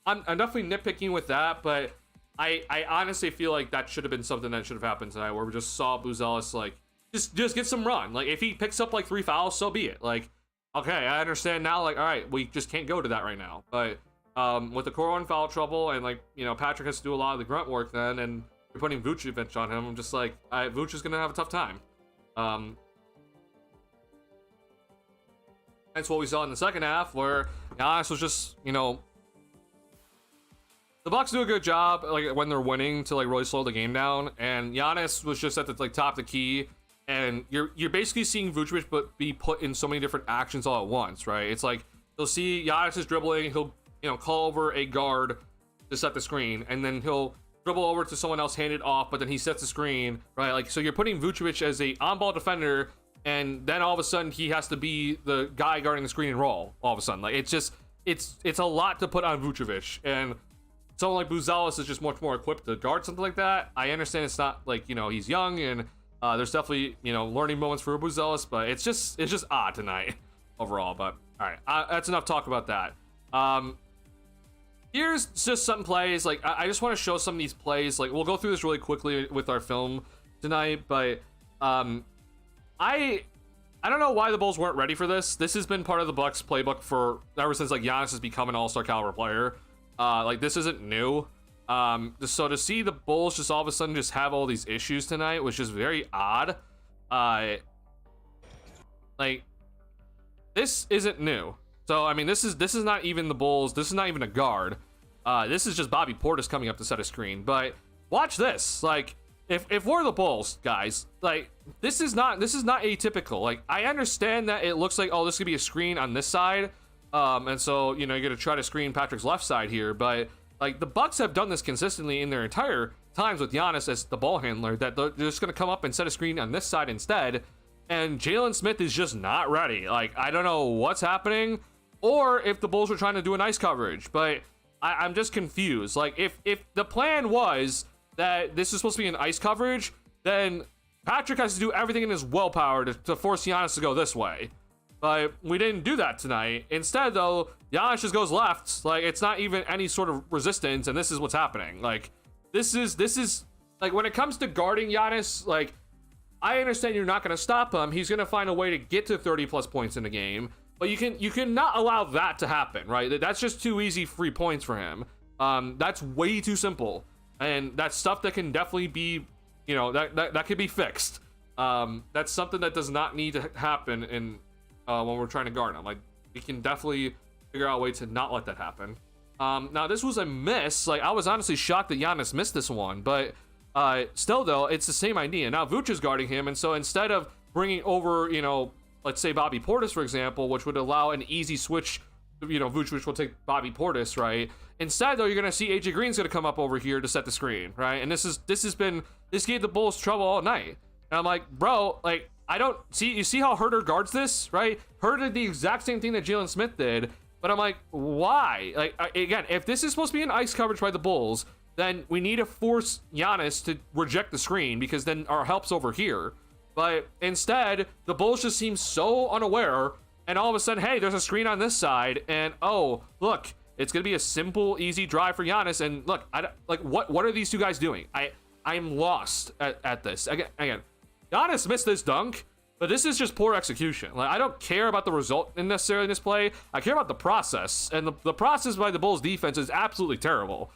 I'm definitely nitpicking with that, but I honestly feel like that should have been something that should have happened tonight, where we just saw Buzelis, like, just get some run. Like, if he picks up, like, 3 fouls, so be it. Like, okay, I understand now, like, all right, we just can't go to that right now. But with the core 1 foul trouble, and, like, you know, Patrick has to do a lot of the grunt work then, and you're putting Vucevic on him, I'm just like, Vuce is going to have a tough time. That's what we saw in the second half, where Giannis was just, you know, the Bucks do a good job, like, when they're winning, to, like, really slow the game down, and Giannis was just at the, like, top of the key, and you're basically seeing Vucevic be put in so many different actions all at once, right? It's like, you'll see Giannis is dribbling, he'll, you know, call over a guard to set the screen, and then he'll dribble over to someone else, hand it off, but then he sets the screen, right? Like, so you're putting Vucevic as a on-ball defender, and then all of a sudden he has to be the guy guarding the screen and roll, all of a sudden. Like, it's just, it's a lot to put on Vucevic, and someone like Buzelis is just much more equipped to guard something like that. I understand it's not, like, you know, he's young, and there's definitely, you know, learning moments for Buzelis, but it's just odd tonight overall. But all right, that's enough talk about that. Here's just some plays. Like, I just want to show some of these plays. Like, we'll go through this really quickly with our film tonight, but I don't know why the Bulls weren't ready for this. This has been part of the Bucks playbook for ever since, like, Giannis has become an all-star caliber player. Like, this isn't new. So to see the Bulls just all of a sudden just have all these issues tonight was just very odd. Like, this isn't new. So, I mean, this is not even the Bulls. This is not even a guard. This is just Bobby Portis coming up to set a screen. But watch this. Like, if we're the Bulls, guys, like, this is not atypical. Like, I understand that it looks like, oh, this could be a screen on this side. And so, you know, you're going to try to screen Patrick's left side here. But, like, the Bucks have done this consistently in their entire times with Giannis as the ball handler, that they're just going to come up and set a screen on this side instead. And Jalen Smith is just not ready. Like, I don't know what's happening, or if the Bulls were trying to do a nice coverage, but I'm just confused. Like, if the plan was that this is supposed to be an ice coverage, then Patrick has to do everything in his willpower to force Giannis to go this way. But we didn't do that tonight. Instead, though, Giannis just goes left. Like, it's not even any sort of resistance, and this is what's happening. Like, this is like, when it comes to guarding Giannis, like, I understand you're not going to stop him. He's going to find a way to get to 30 plus points in the game, but you can not allow that to happen, right? That's just too easy free points for him. That's way too simple, and that's stuff that can definitely be, you know, that could be fixed. That's something that does not need to happen in when we're trying to guard him. Like, we can definitely figure out a way to not let that happen. Now this was a miss. Like, I was honestly shocked that Giannis missed this one, but still though, it's the same idea. Now Vooch is guarding him, and so instead of bringing over, you know, let's say Bobby Portis, for example, which would allow an easy switch, you know, Vooch will take Bobby Portis, right? Instead, though, you're gonna see AJ Green's gonna come up over here to set the screen, right? And this gave the Bulls trouble all night. And I'm like, bro, like, I don't see, you see how Herter guards this, right? Herter did the exact same thing that Jalen Smith did, but I'm like, why? Like, again, if this is supposed to be an ice coverage by the Bulls, then we need to force Giannis to reject the screen, because then our help's over here. But instead, the Bulls just seem so unaware, and all of a sudden, hey, there's a screen on this side, and oh, look, it's gonna be a simple, easy drive for Giannis. And look, what are these two guys doing? I'm lost at this. Again, Giannis missed this dunk, but this is just poor execution. Like, I don't care about the result necessarily in this play. I care about the process, and the process by the Bulls defense is absolutely terrible.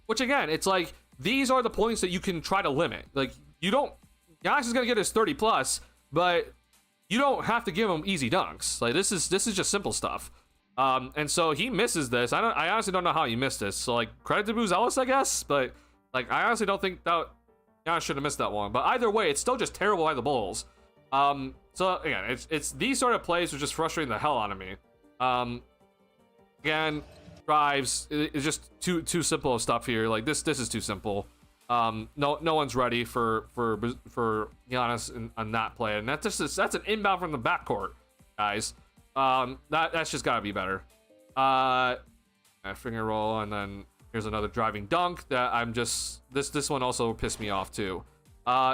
Which again, it's like, these are the points that you can try to limit. Like, Giannis is gonna get his 30 plus, but you don't have to give him easy dunks. Like, this is just simple stuff. And so he misses this. I honestly don't know how he missed this. So, like, credit to Buzelis, I guess, but like, I honestly don't think that Giannis should have missed that one. But either way, it's still just terrible by the Bulls. So again, it's these sort of plays are just frustrating the hell out of me. Again, drives, it's just too simple of stuff here. Like, this is too simple. No one's ready for Giannis on that play, and that's an inbound from the backcourt, guys. That's just gotta be better. Finger roll, and then here's another driving dunk that I'm just, this one also pissed me off too.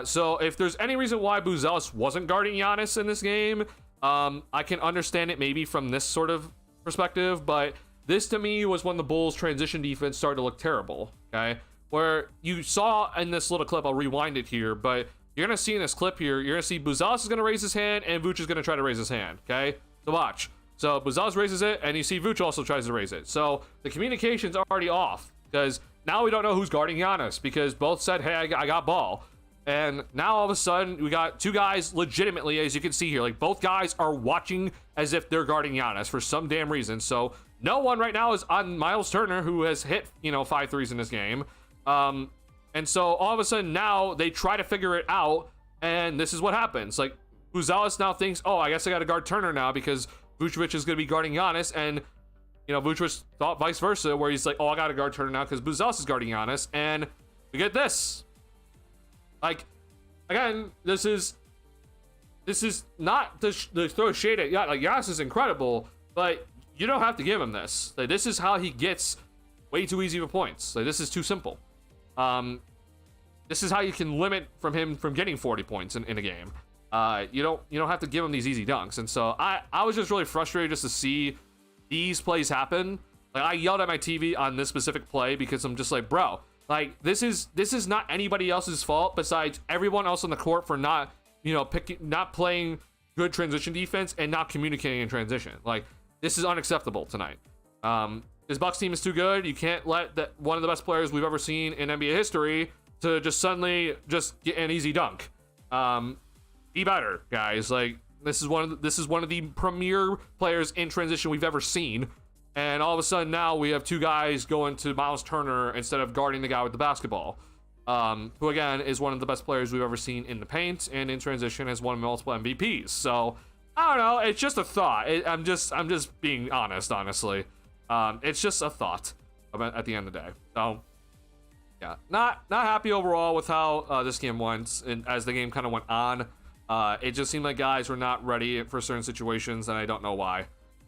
So if there's any reason why Buzelis wasn't guarding Giannis in this game, I can understand it maybe from this sort of perspective, but this to me was when the Bulls transition defense started to look terrible, okay? Where you saw in this little clip, I'll rewind it here, but you're gonna see in this clip here, you're gonna see Buzelis is gonna raise his hand and Vooch is gonna try to raise his hand, okay? So watch. So Buzelis raises it, and you see Vooch also tries to raise it. So the communication's already off, because now we don't know who's guarding Giannis, because both said, hey, I got ball. And now all of a sudden, we got two guys legitimately, as you can see here, like, both guys are watching as if they're guarding Giannis for some damn reason. So no one right now is on Miles Turner, who has hit, 5 threes in this game. And so all of a sudden now they try to figure it out, and this is what happens. Like, Buzelis now thinks, oh, I guess I got to guard Turner now because Vucevic is going to be guarding Giannis, and Vucevic thought vice versa, where he's like, oh, I got to guard Turner now because Buzelis is guarding Giannis, and we get this. Like, again, this is not to throw shade at Giannis. Like, Giannis is incredible, but you don't have to give him this. Like, this is how he gets way too easy of points. Like, this is too simple. This is how you can limit him from getting 40 points in a game. You don't have to give him these easy dunks. And so I was just really frustrated just to see these plays happen. Like, I yelled at my TV on this specific play because I'm just like, bro, like, this is not anybody else's fault besides everyone else on the court for not playing good transition defense and not communicating in transition. Like, this is unacceptable tonight. This Bucks team is too good. You can't let that one of the best players we've ever seen in NBA history to just suddenly just get an easy dunk. Be better, guys. Like, this is one of the premier players in transition we've ever seen, and all of a sudden now we have two guys going to Miles Turner instead of guarding the guy with the basketball, who again is one of the best players we've ever seen in the paint and in transition, has won multiple MVPs. So I don't know. It's just a thought. I'm just being honestly. It's just a thought at the end of the day. So yeah, not happy overall with how this game went, and as the game kind of went on. It just seemed like guys were not ready for certain situations, and I don't know why.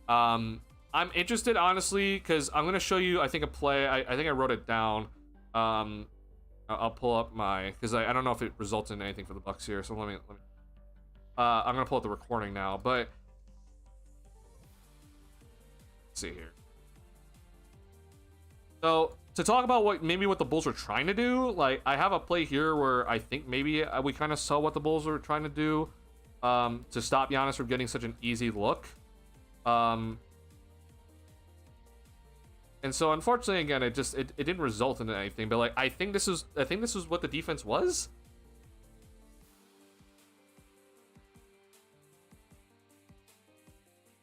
I'm interested, honestly, because I'm going to show you, I think, a play. I think I wrote it down. I'll pull up my, because I don't know if it results in anything for the Bucks here. So let me I'm gonna pull up the recording now, but let's see here. So to talk about what the Bulls were trying to do, like I have a play here where I think maybe we kind of saw what the Bulls were trying to do to stop Giannis from getting such an easy look. And so unfortunately, again, it didn't result in anything. But like I think this is what the defense was.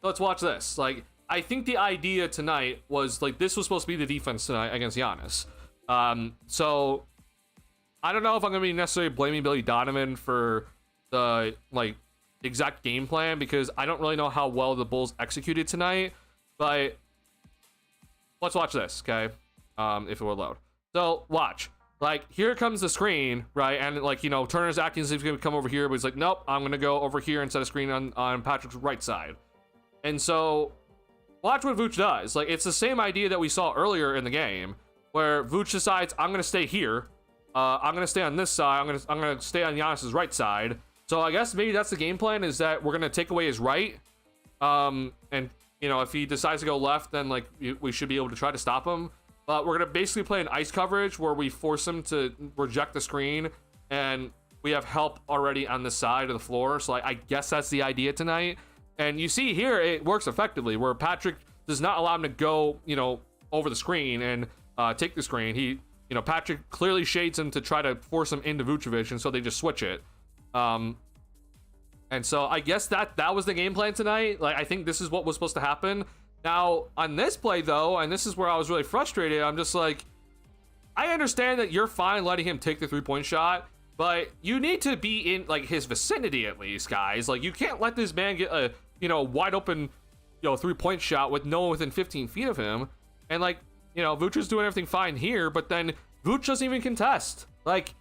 So let's watch this. Like I think the idea tonight was like this was supposed to be the defense tonight against Giannis. So I don't know if I'm gonna be necessarily blaming Billy Donovan for the like exact game plan, because I don't really know how well the Bulls executed tonight. But let's watch this, okay? If it will load. So watch. Like here comes the screen, right? And like Turner's acting as if he's gonna come over here, but he's like, nope, I'm gonna go over here and set a screen on Patrick's right side. And so watch what Vooch does. Like it's the same idea that we saw earlier in the game, where Vooch decides I'm gonna stay here. I'm gonna stay on this side. I'm gonna stay on Giannis's right side. So I guess maybe that's the game plan, is that we're gonna take away his right. And if he decides to go left, then like we should be able to try to stop him. But we're gonna basically play an ice coverage where we force him to reject the screen, and we have help already on the side of the floor. So I guess that's the idea tonight. And you see here it works effectively, where Patrick does not allow him to go over the screen and take the screen. Patrick clearly shades him to try to force him into Vucevic, and so they just switch it. And so I guess that was the game plan tonight. Like I think this is what was supposed to happen. Now on this play though, and this is where I was really frustrated, I'm just like, I understand that you're fine letting him take the 3-point shot, but you need to be in like his vicinity at least, guys. Like you can't let this man get a wide open 3-point shot with no one within 15 feet of him. And like Vooch is doing everything fine here, but then Vooch doesn't even contest. Like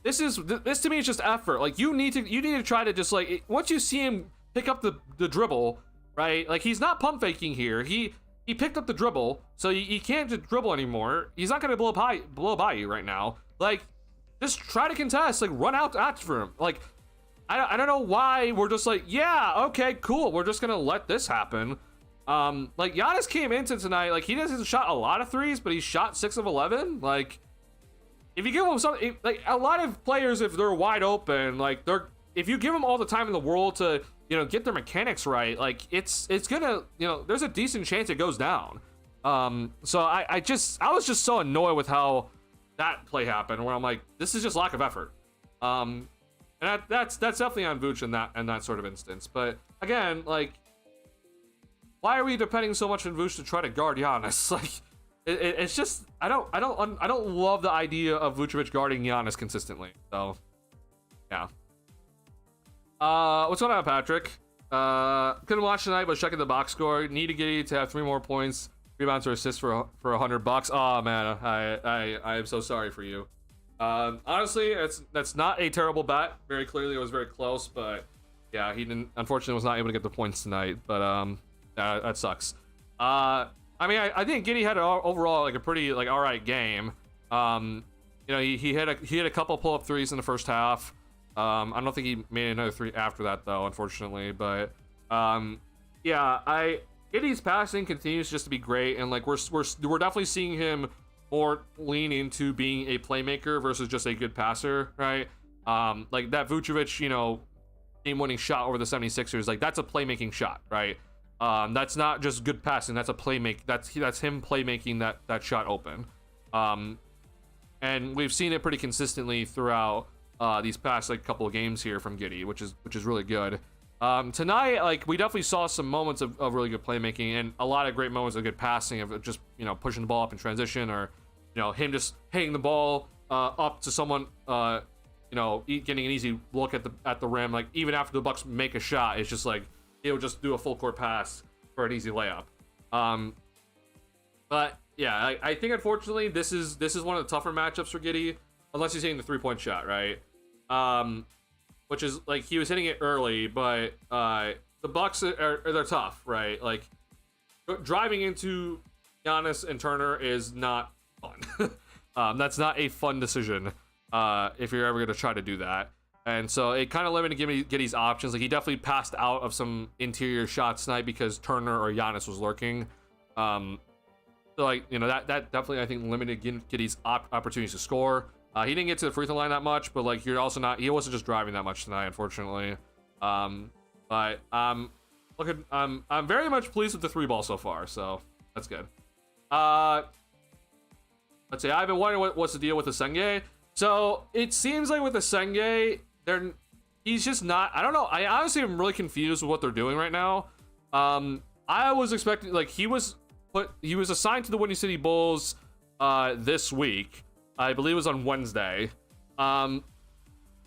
this to me is just effort. Like you need to try to just like, once you see him pick up the dribble, right? Like he's not pump faking here. He picked up the dribble, so he can't just dribble anymore. He's not gonna blow by you right now. Like just try to contest. Like run out after him. Like I don't know why we're just like, yeah, okay, cool, we're just gonna let this happen. Like Giannis came into tonight, like he hasn't shot a lot of threes, but he shot 6 of 11. Like if you give him something, like a lot of players, if they're wide open, like if you give them all the time in the world to get their mechanics right, like it's gonna there's a decent chance it goes down. So I was just so annoyed with how that play happened, where I'm like, this is just lack of effort. And that's definitely on Vooch in that sort of instance. But again, like, why are we depending so much on Vooch to try to guard Giannis? Like it's just I don't love the idea of Vucevic guarding Giannis consistently. So yeah. What's going on, Patrick? Couldn't watch tonight, but checking the box score. Need to get to have 3 more points, rebounds or assists for $100. Oh man, I am so sorry for you. Honestly, that's not a terrible bet. Very clearly, it was very close, but yeah, he unfortunately was not able to get the points tonight. But that sucks. I mean, I think Giddey had overall like a pretty like all right game. He had a couple pull-up threes in the first half. I don't think he made another 3 after that though, unfortunately. But yeah, Giddey's passing continues just to be great, and like we're definitely seeing him more lean into being a playmaker versus just a good passer, right? Like that Vucevic, game-winning shot over the 76ers, like that's a playmaking shot, right? That's not just good passing, that's a playmake. That's him playmaking that shot open. And we've seen it pretty consistently throughout these past like couple of games here from Giddey, which is really good. Tonight, like we definitely saw some moments of really good playmaking and a lot of great moments of good passing, of just pushing the ball up in transition, or him just hitting the ball up to someone, getting an easy look at the rim. Like even after the Bucks make a shot, it's just like he'll just do a full court pass for an easy layup. But yeah, I think unfortunately this is one of the tougher matchups for Giddey, unless he's hitting the 3-point shot, right? Which is like he was hitting it early, but the Bucks they're tough, right? Like driving into Giannis and Turner is not fun. That's not a fun decision if you're ever going to try to do that. And so it kind of limited Giddey's options. Like, he definitely passed out of some interior shots tonight because Turner or Giannis was lurking. So, like, you know, that definitely, I think, limited Giddey's opportunities to score. He didn't get to the free throw line that much, but, like, you're also not, he wasn't just driving that much tonight, unfortunately. But I'm very much pleased with the 3 ball so far, so that's good. Let's see, I've been wondering what's the deal with the Senge. So it seems like with the Senge, he's just not, I don't know. I honestly am really confused with what they're doing right now. I was expecting, like, he was assigned to the Windy City Bulls this week. I believe it was on Wednesday. Now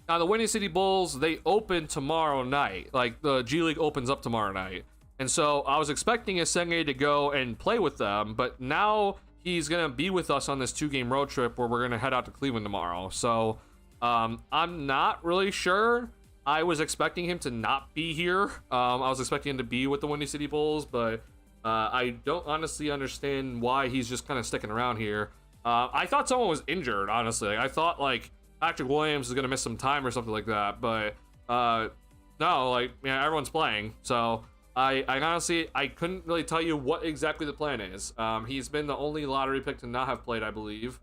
the Windy City Bulls, they open tomorrow night. Like, the G League opens up tomorrow night. And so I was expecting Senge to go and play with them, but now he's gonna be with us on this 2-game road trip where we're gonna head out to Cleveland tomorrow. So I'm not really sure. I was expecting him to not be here. I was expecting him to be with the Windy City Bulls, but I don't honestly understand why he's just kind of sticking around here. I thought someone was injured, honestly. Like, I thought, like, Patrick Williams is gonna miss some time or something like that, but no, like, yeah, everyone's playing. So I honestly, I couldn't really tell you what exactly the plan is. He's been the only lottery pick to not have played, I believe,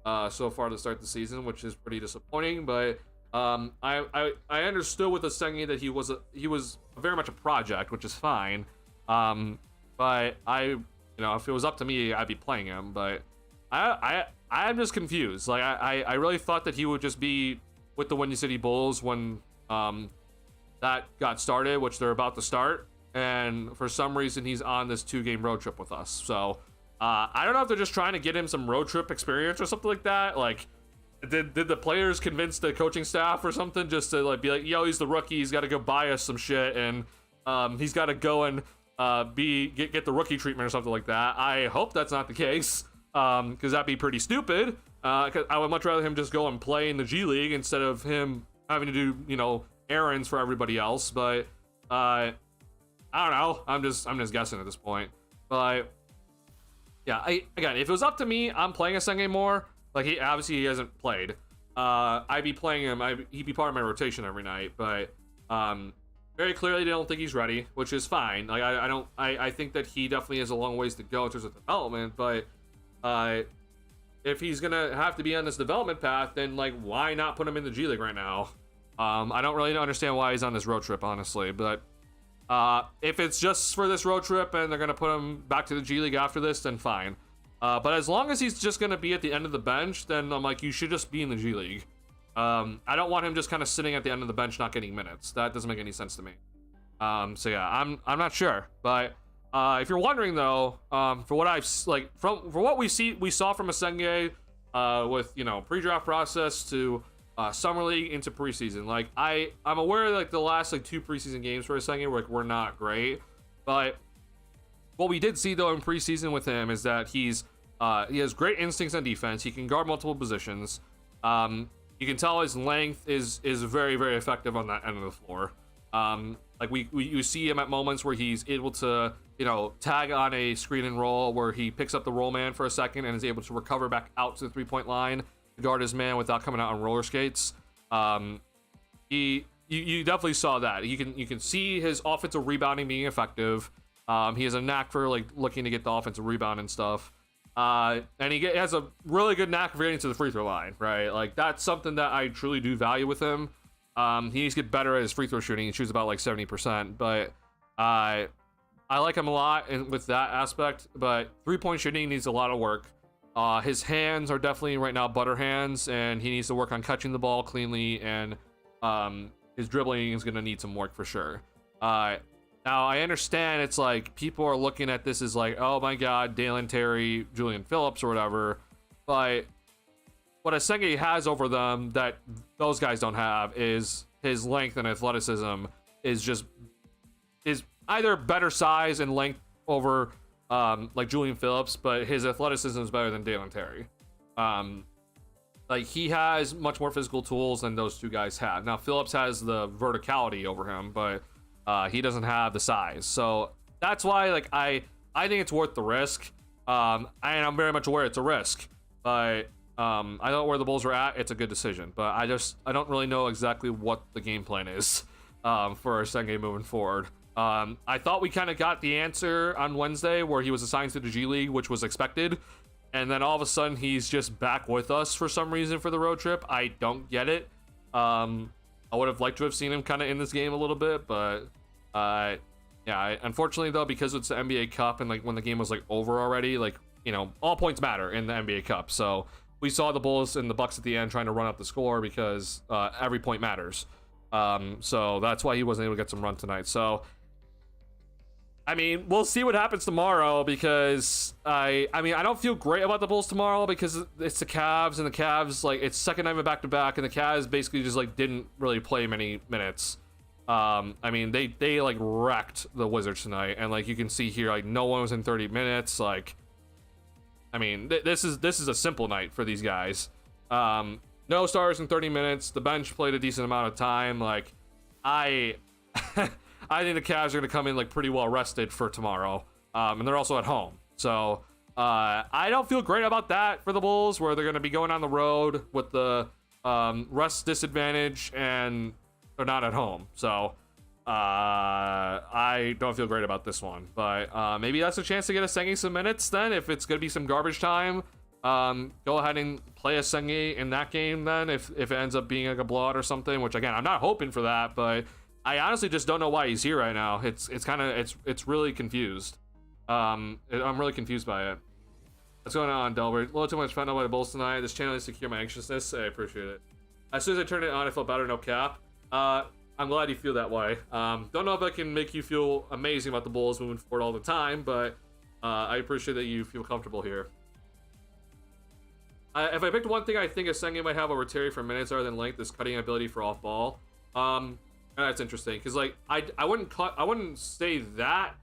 so far to start the season, which is pretty disappointing. But I understood with the Senge that he was very much a project, which is fine. But you know, if it was up to me, I'd be playing him. But I'm just confused. Like, I really thought that he would just be with the Windy City Bulls when that got started, which they're about to start. And for some reason, he's on this 2-game road trip with us. So I don't know if they're just trying to get him some road trip experience or something like that. Like, did the players convince the coaching staff or something just to, like, be like, yo, he's the rookie, he's got to go buy us some shit, and he's got to go and get the rookie treatment or something like that. I hope that's not the case, because that'd be pretty stupid. Cause I would much rather him just go and play in the G League instead of him having to do, you know, errands for everybody else. But I don't know. I'm just guessing at this point. But yeah, again, if it was up to me, I'm playing Senge more. Like, he hasn't played. I'd be playing him. He'd be part of my rotation every night. But very clearly, they don't think he's ready, which is fine. Like, I think that he definitely has a long ways to go in terms of development. But if he's gonna have to be on this development path, then, like, why not put him in the G League right now? I don't really understand why he's on this road trip, honestly. But if it's just for this road trip and they're gonna put him back to the G League after this, then fine. But as long as he's just gonna be at the end of the bench, then I'm like, you should just be in the G League. I don't want him just kind of sitting at the end of the bench not getting minutes. That doesn't make any sense to me. So yeah, I'm not sure. But if you're wondering though, for what I've for what we saw from Senge, with, you know, pre-draft process to summer league into preseason, like, I'm aware, like, the last, like, 2 preseason games for Senge were not great, but what we did see though in preseason with him is that he has great instincts on defense. He can guard multiple positions. You can tell his length is very, very effective on that end of the floor. Like, you see him at moments where he's able to, you know, tag on a screen and roll where he picks up the roll man for a second and is able to recover back out to the 3-point line to guard his man without coming out on roller skates. You definitely saw that. You can see his offensive rebounding being effective. He has a knack for, like, looking to get the offensive rebound and stuff. And he has a really good knack for getting to the free throw line, right? Like, that's something that I truly do value with him. He needs to get better at his free throw shooting. He shoots about, like, 70%, but I like him a lot with that aspect, but 3-point shooting needs a lot of work. His hands are definitely right now butter hands, and he needs to work on catching the ball cleanly, and his dribbling is going to need some work for sure. Now, I understand it's like people are looking at this as like, oh my god, Dalen Terry, Julian Phillips, or whatever, but what Senge has over them that those guys don't have is his length and athleticism is either better size and length over like Julian Phillips, but his athleticism is better than Dalen Terry. Like, he has much more physical tools than those two guys have. Now, Phillips has the verticality over him, but he doesn't have the size. So that's why, like, I think it's worth the risk. And I'm very much aware it's a risk, but I know where the Bulls were at. It's a good decision, but I don't really know exactly what the game plan is for Senge moving forward. I thought we kind of got the answer on Wednesday where he was assigned to the G League, which was expected. And then all of a sudden he's just back with us for some reason for the road trip. I don't get it. I would have liked to have seen him kind of in this game a little bit, but yeah, unfortunately though, because it's the NBA Cup and like when the game was like over already, like, you know, all points matter in the NBA Cup. So we saw the Bulls and the Bucks at the end trying to run up the score because every point matters. So that's why he wasn't able to get some run tonight. So I mean, we'll see what happens tomorrow because I mean, I don't feel great about the Bulls tomorrow because it's the Cavs, and the Cavs, like, it's second night of back-to-back, and the Cavs basically just, like, didn't really play many minutes. I mean, they like, wrecked the Wizards tonight, and, like, you can see here, like, no one was in 30 minutes, like, I mean, this is a simple night for these guys. No stars in 30 minutes, the bench played a decent amount of time, like, I think the Cavs are going to come in like pretty well rested for tomorrow, and they're also at home. So I don't feel great about that for the Bulls, where they're going to be going on the road with the rest disadvantage, and they're not at home. So I don't feel great about this one. But maybe that's a chance to get a Senge some minutes then, if it's going to be some garbage time. Go ahead and play a Senge in that game then, if it ends up being like a blowout or something, which again, I'm not hoping for that, but I honestly just don't know why he's here right now. It's really confused. I'm really confused by it. What's going on, Delbert? A little too much fun by the Bulls tonight. This channel is to cure my anxiousness. I appreciate it. As soon as I turned it on, I felt better, no cap. I'm glad you feel that way. Don't know if I can make you feel amazing about the Bulls moving forward all the time, but I appreciate that you feel comfortable here. If I picked one thing I think a Senge might have over Terry for minutes other than length, is cutting ability for off ball. That's interesting, because like I wouldn't say that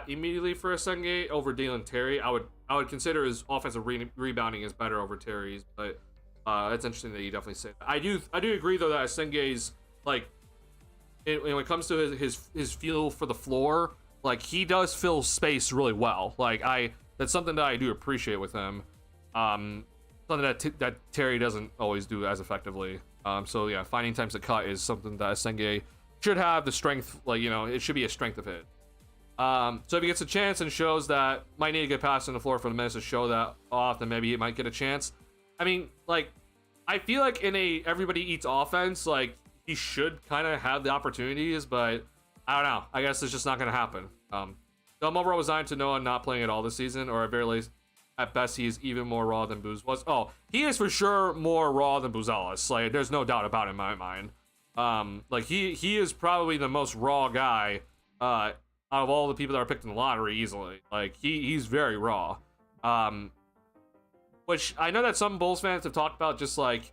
immediately for a Senge over Dalen Terry. I would consider his offensive rebounding is better over Terry's, but it's interesting that you definitely say that. I do agree though that Senge's, like, when it comes to his feel for the floor, like, he does fill space really well. Like, that's something that I do appreciate with him. Something that Terry doesn't always do as effectively. So yeah, finding times to cut is something that Senge should have the strength, like, you know, it should be a strength of it. So if he gets a chance and shows that, might need to get passed on the floor for the minutes to show that off, then maybe he might get a chance. I mean, like, I feel like in a everybody eats offense, like, he should kind of have the opportunities, but I don't know. I guess it's just not going to happen. I'm overall resigned to Noah not playing at all this season, or at very least, at best, he is even more raw than Booz was. Oh, he is for sure more raw than Buzelis. Like, there's no doubt about it in my mind. Like, he is probably the most raw guy out of all the people that are picked in the lottery easily. Like, he's very raw. Which I know that some Bulls fans have talked about, just like,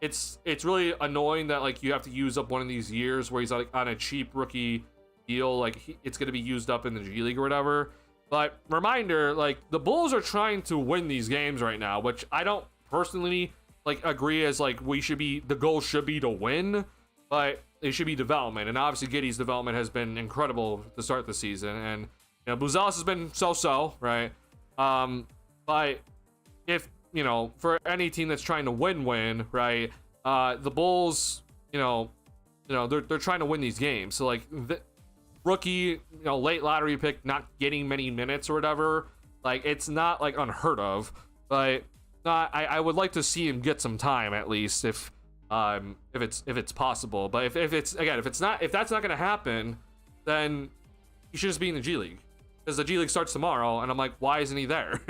it's really annoying that, like, you have to use up one of these years where he's like on a cheap rookie deal, like, it's going to be used up in the G League or whatever. But reminder, like, the Bulls are trying to win these games right now, which I don't personally, like, agree as, like, the goal should be to win, but it should be development. And obviously Giddey's development has been incredible to start the season, and, you know, Buzelis has been so-so, right? But if, you know, for any team that's trying to win, right, the Bulls, they're trying to win these games. So, like, rookie, late lottery pick not getting many minutes or whatever, like, it's not, like, unheard of, but I would like to see him get some time at least, if it's possible. But if that's not gonna happen, then he should just be in the G League, because the G League starts tomorrow, and I'm like, why isn't he there?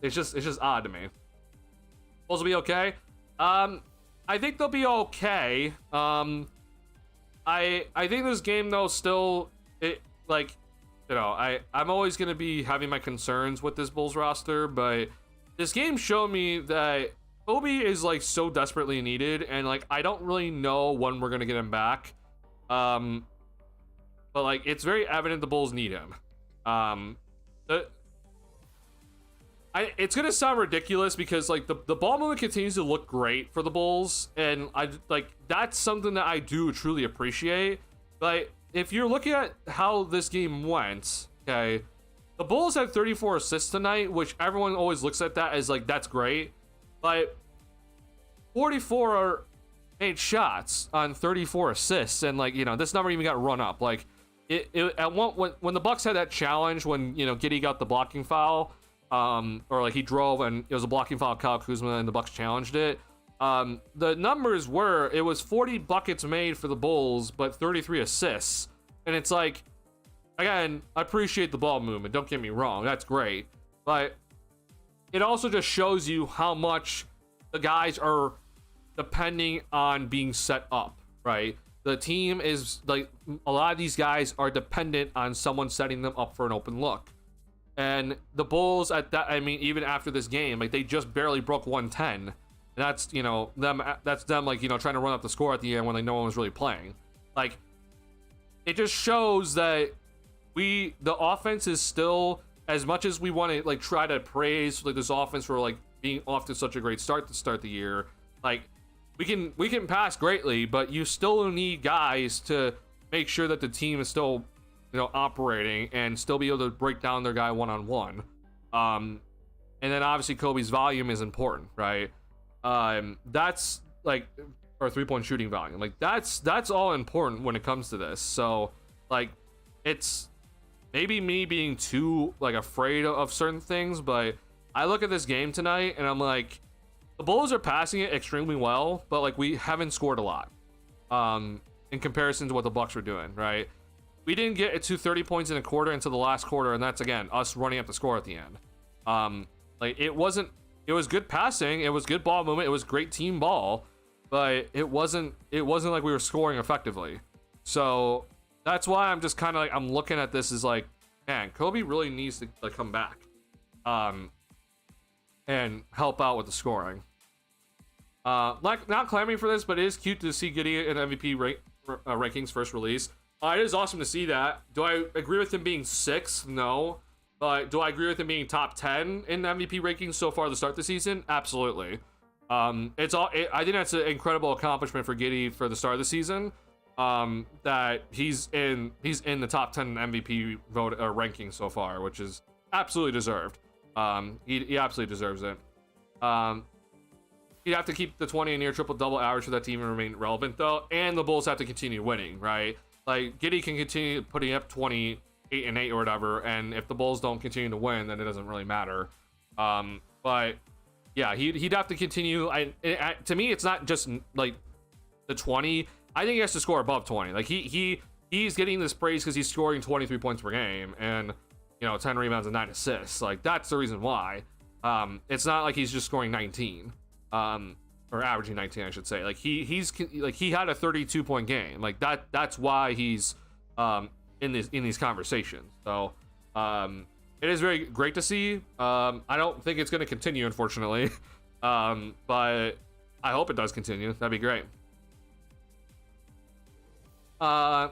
It's just odd to me. Bulls will be okay. I think they'll be okay. I think this game though still, I'm always gonna be having my concerns with this Bulls roster, but this game showed me that Kobe is, like, so desperately needed, and, like, I don't really know when we're gonna get him back. But, like, it's very evident the Bulls need him. It's gonna sound ridiculous because, like, the ball movement continues to look great for the Bulls, and that's something that I do truly appreciate. But if you're looking at how this game went, okay, The Bulls had 34 assists tonight, which everyone always looks at that as like, that's great. But 44 made shots on 34 assists. And like, this number even got run up. Like when the Bucks had that challenge, when, Giddey got the blocking foul, or like he drove and it was a blocking foul, Kyle Kuzma, and the Bucks challenged it. The numbers were, it was 40 buckets made for the Bulls, but 33 assists. And it's like, again, I appreciate the ball movement, don't get me wrong, that's great. But it also just shows you how much the guys are depending on being set up, right? The team is like, a lot of these guys are dependent on someone setting them up for an open look. And the Bulls even after this game, like they just barely broke 110. And that's, them like, trying to run up the score at the end when like no one was really playing. Like, it just shows that the offense is still, as much as we want to like try to praise like this offense for like being off to such a great start to start the year, like we can pass greatly, but you still need guys to make sure that the team is still, operating and still be able to break down their guy one-on-one. And then obviously Kobe's volume is important, right? That's like, or 3-point shooting volume, like that's all important when it comes to this. So like, it's maybe me being too like afraid of certain things, but I look at this game tonight and I'm like, the Bulls are passing it extremely well, but like we haven't scored a lot in comparison to what the Bucks were doing, right? We didn't get to 30 points in a quarter until the last quarter, and that's again us running up the score at the end. Like it was good passing, it was good ball movement, it was great team ball, but it wasn't like we were scoring effectively. So that's why I'm just kind of like, I'm looking at this as like, man, Kobe really needs to like come back and help out with the scoring. Like, not clamoring for this, but it is cute to see Giddey in MVP rankings first release. It is awesome to see that. Do I agree with him being 6th? No. But do I agree with him being top 10 in MVP rankings so far to start the season? Absolutely. I think that's an incredible accomplishment for Giddey for the start of the season. That he's in the top 10 MVP vote ranking so far, which is absolutely deserved. He absolutely deserves it. He'd have to keep the 20 and near triple double average for that team and remain relevant though, and the Bulls have to continue winning, right? Like Giddey can continue putting up 28 and 8 or whatever, and if the Bulls don't continue to win, then it doesn't really matter. But yeah, he'd have to continue. To me, it's not just like the 20. I think he has to score above 20. Like he's getting this praise because he's scoring 23 points per game and 10 rebounds and 9 assists. Like that's the reason why. It's not like he's just scoring 19. Or averaging 19, I should say. Like he had a 32-point game. Like that's why he's in these conversations. So it is very great to see. I don't think it's going to continue, unfortunately, but I hope it does continue. That'd be great. Yeah,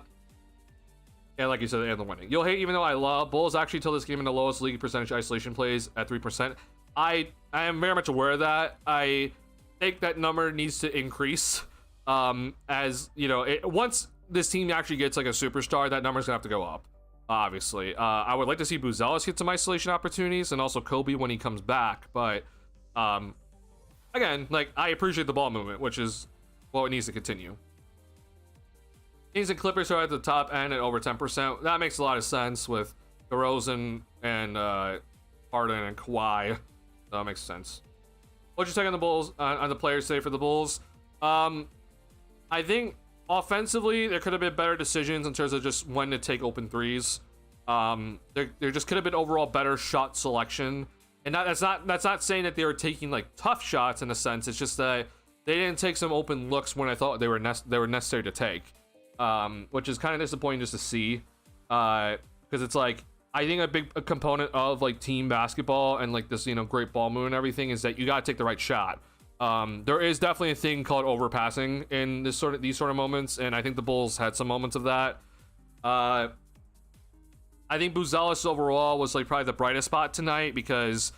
like you said, and the winning. You'll hate, even though I love Bulls actually till this game in the lowest league percentage isolation plays at 3%. I am very much aware of that. I think that number needs to increase. As once this team actually gets like a superstar, that number's gonna have to go up. Obviously, I would like to see Buzelis get some isolation opportunities, and also Kobe when he comes back. But again, like I appreciate the ball movement, which is what needs to continue. Kings and Clippers are at the top end at over 10%. That makes a lot of sense with DeRozan and Harden and Kawhi. That makes sense. What'd you take on the Bulls, on the players today for the Bulls? I think offensively there could have been better decisions in terms of just when to take open threes. There just could have been overall better shot selection, and that's not saying that they were taking like tough shots in a sense. It's just that they didn't take some open looks when I thought they were necessary to take, which is kind of disappointing just to see, because it's like, I think a big component of like team basketball and like this, great ball movement and everything is that you got to take the right shot. There is definitely a thing called overpassing in these sort of moments, and I think the Bulls had some moments of that. I think Buzelis overall was like probably the brightest spot tonight because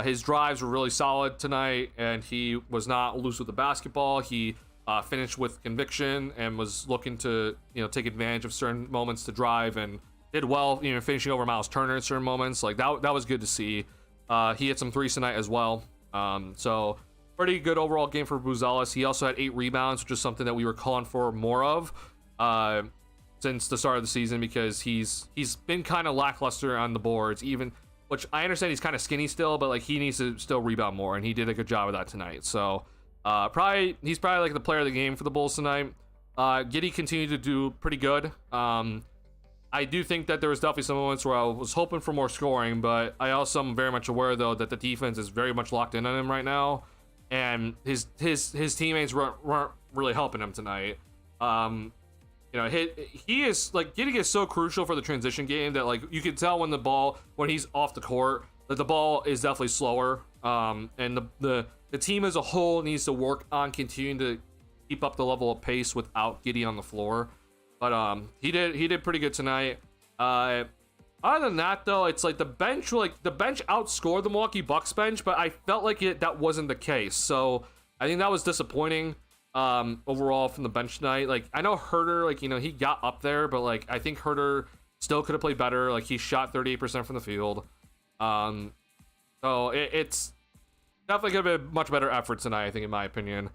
his drives were really solid tonight, and he was not loose with the basketball. He finished with conviction and was looking to take advantage of certain moments to drive and did well, you know, finishing over Miles Turner at certain moments. Like that was good to see. He hit some threes tonight as well. So pretty good overall game for Buzelis. He also had 8 rebounds, which is something that we were calling for more of since the start of the season, because he's been kind of lackluster on the boards, even, which I understand he's kind of skinny still, but like he needs to still rebound more, and he did a good job of that tonight. So he's probably like the player of the game for the Bulls tonight. Giddey continued to do pretty good. I do think that there was definitely some moments where I was hoping for more scoring, but I also am very much aware though that the defense is very much locked in on him right now, and his teammates weren't really helping him tonight. You know, he is like, Giddey is so crucial for the transition game that like you can tell when he's off the court that the ball is definitely slower. And the team as a whole needs to work on continuing to keep up the level of pace without Giddey on the floor. But he did pretty good tonight. Other than that though, it's like the bench outscored the Milwaukee Bucks bench, but I felt like that wasn't the case. So I think that was disappointing overall from the bench tonight. Like I know Herter, like, you know, he got up there, but like I think Herter still could have played better. Like he shot 38% from the field. So it's definitely gonna be a much better effort tonight, I think, in my opinion.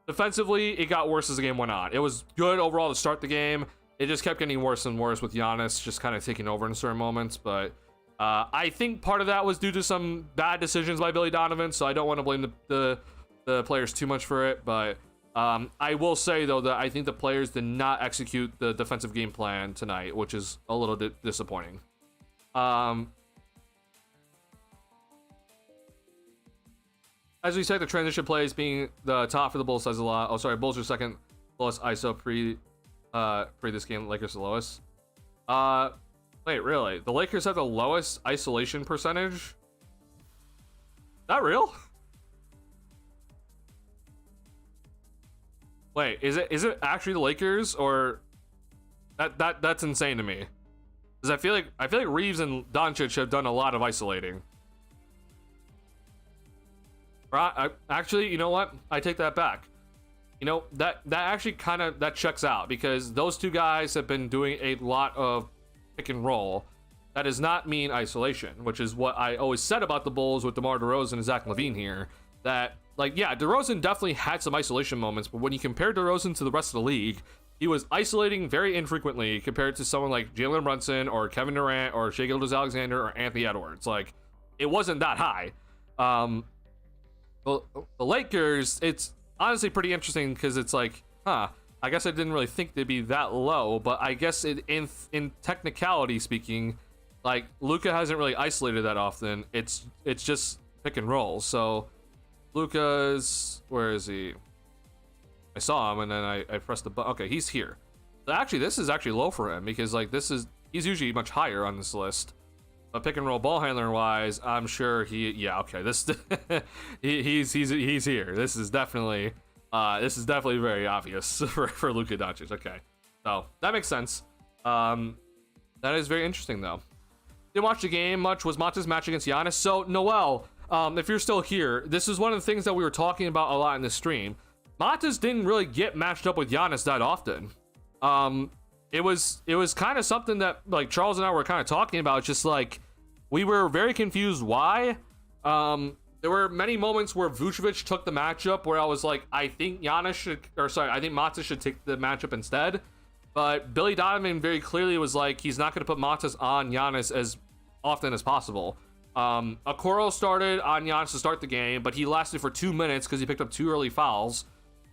Defensively, it got worse as the game went on. It was good overall to start the game. It just kept getting worse and worse with Giannis just kind of taking over in certain moments. But I think part of that was due to some bad decisions by Billy Donovan, so I don't want to blame the players too much for it. But I will say, though, that I think the players did not execute the defensive game plan tonight, which is a little bit disappointing. As we said, the transition plays being the top for the Bulls says a lot. Oh, sorry, Bulls are second lowest ISO pre this game. Lakers the lowest. Wait, really? The Lakers have the lowest isolation percentage? Is that real? Wait, is it actually the Lakers, or that's insane to me? Because I feel like Reeves and Doncic have done a lot of isolating. Actually, you know what? I take that back. You know, that actually kind of checks out, because those two guys have been doing a lot of pick and roll. That does not mean isolation, which is what I always said about the Bulls with DeMar DeRozan and Zach LaVine here. That, like, yeah, DeRozan definitely had some isolation moments, but when you compare DeRozan to the rest of the league, he was isolating very infrequently compared to someone like Jalen Brunson or Kevin Durant or Shai Gilgeous-Alexander or Anthony Edwards. Like, it wasn't that high. The Lakers, it's honestly pretty interesting, because it's like, I guess I didn't really think they'd be that low, but I guess in technicality speaking, like, Luka hasn't really isolated that often. It's just pick and roll. So Luka's, where is he? I saw him and then I pressed the button. Okay, he's here. So actually, this is actually low for him, because like he's usually much higher on this list. But pick and roll ball handler wise, I'm sure this he's here. This is definitely very obvious for Luka Doncic. Okay, so that makes sense. That is very interesting though. Didn't watch the game much. Was Montes match against Giannis? So Noel, if you're still here, this is one of the things that we were talking about a lot in this stream. Montes didn't really get matched up with Giannis that often. It was kind of something that like Charles and I were kind of talking about. Just like, we were very confused why. There were many moments where Vucevic took the matchup where I was like, I think Montes should take the matchup instead. But Billy Donovan very clearly was like, he's not going to put Montes on Giannis as often as possible. Okoro started on Giannis to start the game, but he lasted for 2 minutes because he picked up 2 early fouls.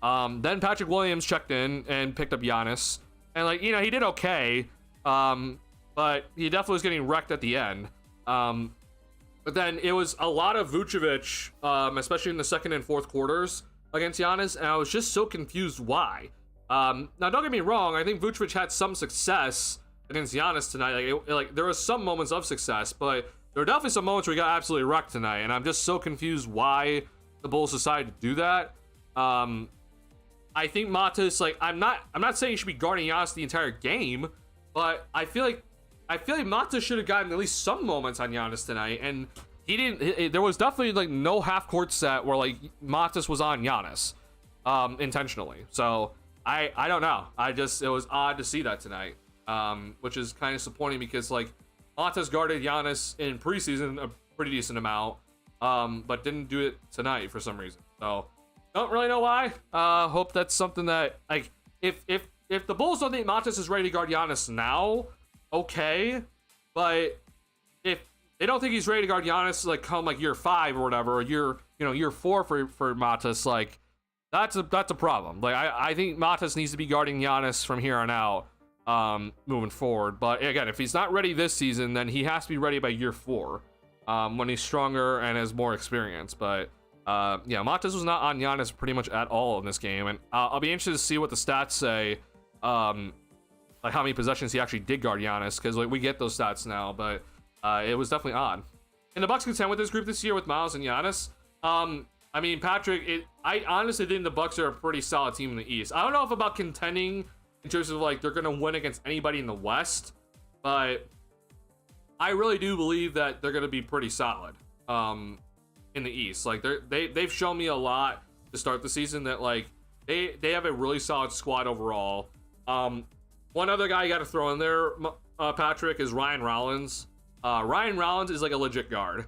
Then Patrick Williams checked in and picked up Giannis. And like, you know, he did okay. But he definitely was getting wrecked at the end. But then it was a lot of Vucevic, especially in the second and fourth quarters against Giannis, and I was just so confused why. Now, don't get me wrong, I think Vucevic had some success against Giannis tonight. Like there was some moments of success, but there were definitely some moments where he got absolutely wrecked tonight, and I'm just so confused why the Bulls decided to do that. I think Montes, like, I'm not saying he should be guarding Giannis the entire game, but I feel like Montes should have gotten at least some moments on Giannis tonight, and he didn't. There was definitely like no half court set where like Montes was on Giannis intentionally. So I don't know. It was odd to see that tonight. which is kind of disappointing because like Montes guarded Giannis in preseason a pretty decent amount, but didn't do it tonight for some reason. So don't really know why. Hope that's something that like if the Bulls don't think Montes is ready to guard Giannis now, okay, but if they don't think he's ready to guard Giannis like come like year 5 or whatever, or year 4 for Montes, like that's a problem. Like I think Montes needs to be guarding Giannis from here on out, moving forward. But again, if he's not ready this season, then he has to be ready by year 4, when he's stronger and has more experience. But yeah, Montes was not on Giannis pretty much at all in this game, and I'll be interested to see what the stats say, like how many possessions he actually did guard Giannis, because like we get those stats now, but it was definitely odd. And the Bucks contend with this group this year with Miles and Giannis. I mean, Patrick, I honestly think the Bucks are a pretty solid team in the East. I don't know if about contending in terms of like they're gonna win against anybody in the West, but I really do believe that they're gonna be pretty solid in the East. Like they've shown me a lot to start the season that like they have a really solid squad overall. One other guy you got to throw in there, Patrick, is Ryan Rollins. Ryan Rollins is like a legit guard.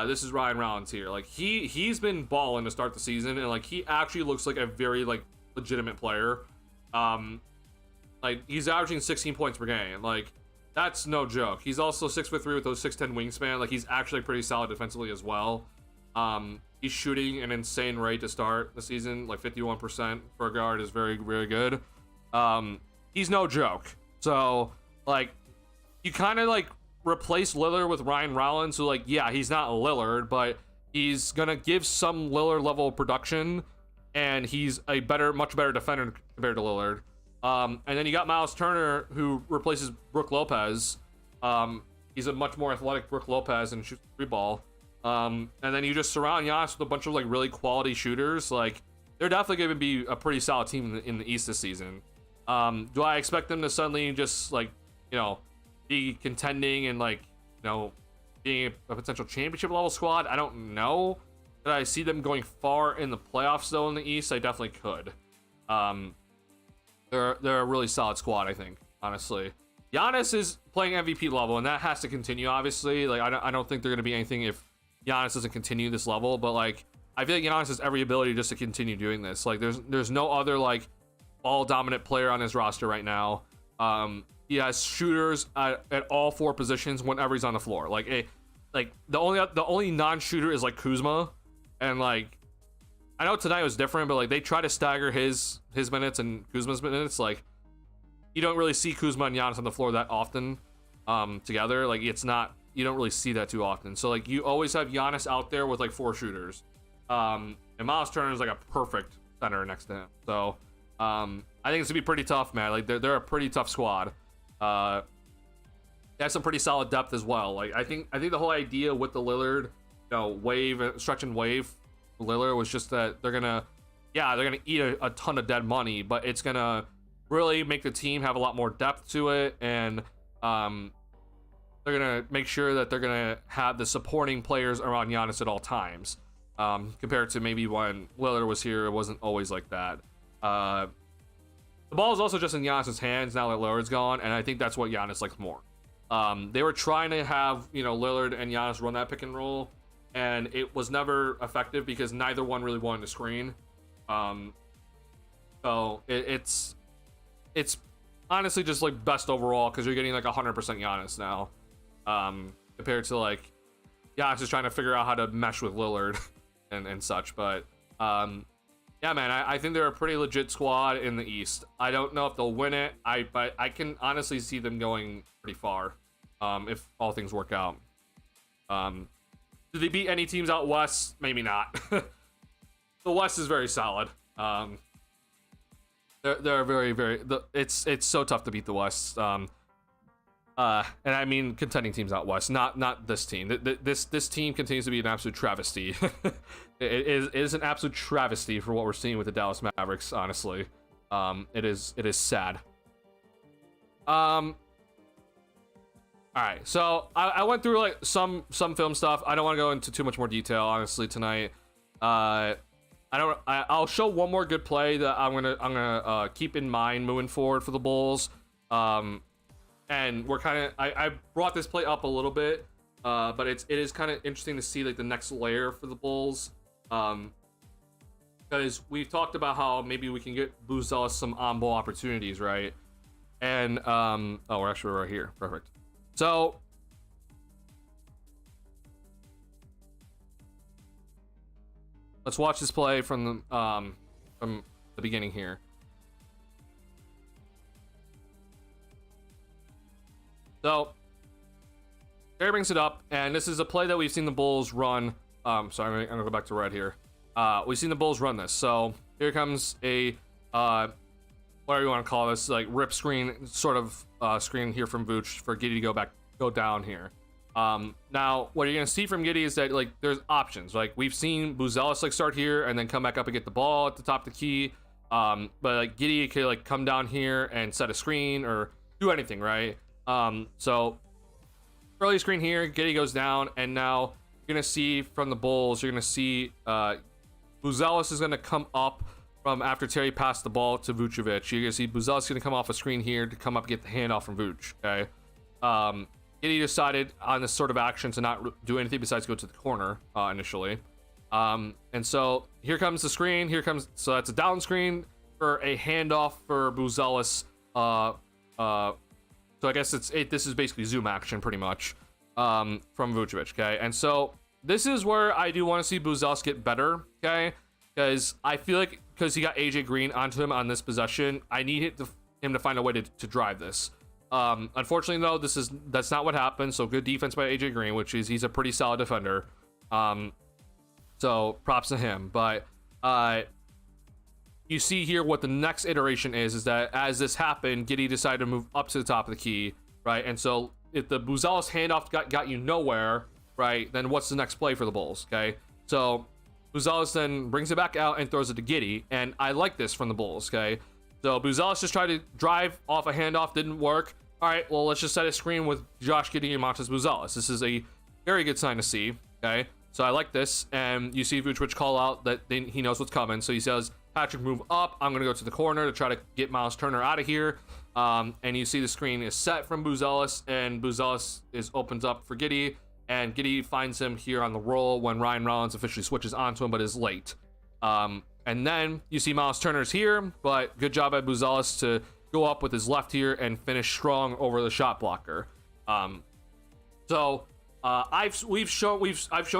This is Ryan Rollins here. Like he's been balling to start the season, and like he actually looks like a very like legitimate player. Like he's averaging 16 points per game. Like that's no joke. He's also 6'3" with those 6'10" wingspan. Like he's actually pretty solid defensively as well. He's shooting an insane rate to start the season. Like 51% for a guard is very, very good. He's no joke. So like you kind of like replace Lillard with Ryan Rollins, who like, yeah, he's not Lillard, but he's gonna give some Lillard level of production, and he's a much better defender compared to Lillard. And then you got Miles Turner, who replaces Brook Lopez. He's a much more athletic Brook Lopez and shoots the 3 ball. And then you just surround Giannis with a bunch of like really quality shooters. Like they're definitely going to be a pretty solid team in the East this season. Do I expect them to suddenly just like, be contending and like, being a potential championship level squad? I don't know. Did I see them going far in the playoffs though in the East? I definitely could. They're a really solid squad, I think, honestly. Giannis is playing MVP level, and that has to continue, obviously. Like I don't think they're going to be anything if Giannis doesn't continue this level, but like I feel like Giannis has every ability just to continue doing this. Like there's no other like ball dominant player on his roster right now. He has shooters at all 4 positions whenever he's on the floor. Like the only non-shooter is like Kuzma, and like I know tonight was different, but like they try to stagger his minutes and Kuzma's minutes. Like you don't really see Kuzma and Giannis on the floor that often together. Like you don't really see that too often. So like you always have Giannis out there with like 4 shooters, and Miles Turner is like a perfect center next to him. So I think it's gonna be pretty tough, man. Like they're a pretty tough squad. They have some pretty solid depth as well. Like I think the whole idea with the Lillard, stretch and wave Lillard was just that they're gonna eat a ton of dead money, but it's gonna really make the team have a lot more depth to it, and they're gonna make sure that they're gonna have the supporting players around Giannis at all times. Compared to maybe when Lillard was here, it wasn't always like that. The ball is also just in Giannis's hands now that Lillard's gone, and I think that's what Giannis likes more. They were trying to have Lillard and Giannis run that pick and roll, and it was never effective because neither one really wanted to screen. So it's honestly just like best overall because you're getting like 100% Giannis now, compared to like Giannis is trying to figure out how to mesh with Lillard and such. But yeah, man, I think they're a pretty legit squad in the East. I don't know if they'll win it, but I can honestly see them going pretty far if all things work out. Do they beat any teams out west? Maybe not. The West is very solid. They're very, very. It's so tough to beat the West. And I mean contending teams out west, not this team. This team continues to be an absolute travesty. It is an absolute travesty for what we're seeing with the Dallas Mavericks. Honestly, it is sad. All right, so I went through like some film stuff. I don't want to go into too much more detail, honestly, tonight. I'll show one more good play that I'm gonna keep in mind moving forward for the Bulls. and we're kind of I brought this play up a little bit, but it is kind of interesting to see like the next layer for the Bulls, because we've talked about how maybe we can get Boozelis some on-ball opportunities, right? And oh, we're actually right here, perfect. So let's watch this play from the beginning here. So Terry brings it up, and this is a play that we've seen the Bulls run. Sorry, I'm gonna go back to red here. We've seen the Bulls run this. So here comes a whatever you want to call this, like rip screen sort of screen here from Vooch for Giddey to go down here. Now what you're gonna see from Giddey is that like there's options. Like we've seen Boozelis like start here and then come back up and get the ball at the top of the key. But like Giddey could like come down here and set a screen or do anything, right? So early screen here, Giddey goes down, and now you're gonna see from the Bulls, you're gonna see Boozelis is gonna come up from after Terry passed the ball to Vucevic. You're gonna see Boozelis gonna come off a screen here to come up and get the handoff from Vooch. Okay. Giddey decided on this sort of action to not do anything besides go to the corner initially. And so here comes the screen. So that's a down screen for a handoff for Boozelis. So I guess this is basically zoom action pretty much from Vucevic, okay? And so this is where I do want to see Boozelis get better, okay? Because I feel like because he got AJ Green onto him on this possession, I need him to find a way to drive this. Unfortunately, though, that's not what happened. So good defense by AJ Green, which is he's a pretty solid defender. So props to him. But you see here what the next iteration is that as this happened, Giddey decided to move up to the top of the key, right? And so if the Boozelis handoff got you nowhere, right, then what's the next play for the Bulls, okay? So Boozelis then brings it back out and throws it to Giddey, and I like this from the Bulls, okay? So Boozelis just tried to drive off a handoff, didn't work. All right, well, let's just set a screen with Josh Giddey and Montes Boozelis. This is a very good sign to see, okay? So I like this, and you see Vucevic call out that he knows what's coming, so he says, Patrick, move up. I'm going to go to the corner to try to get Miles Turner out of here. And you see the screen is set from Boozelis, and Boozelis opens up for Giddey, and Giddey finds him here on the roll when Ryan Rollins officially switches onto him, but is late. And then you see Miles Turner's here, but good job by Boozelis to go up with his left here and finish strong over the shot blocker. I've shown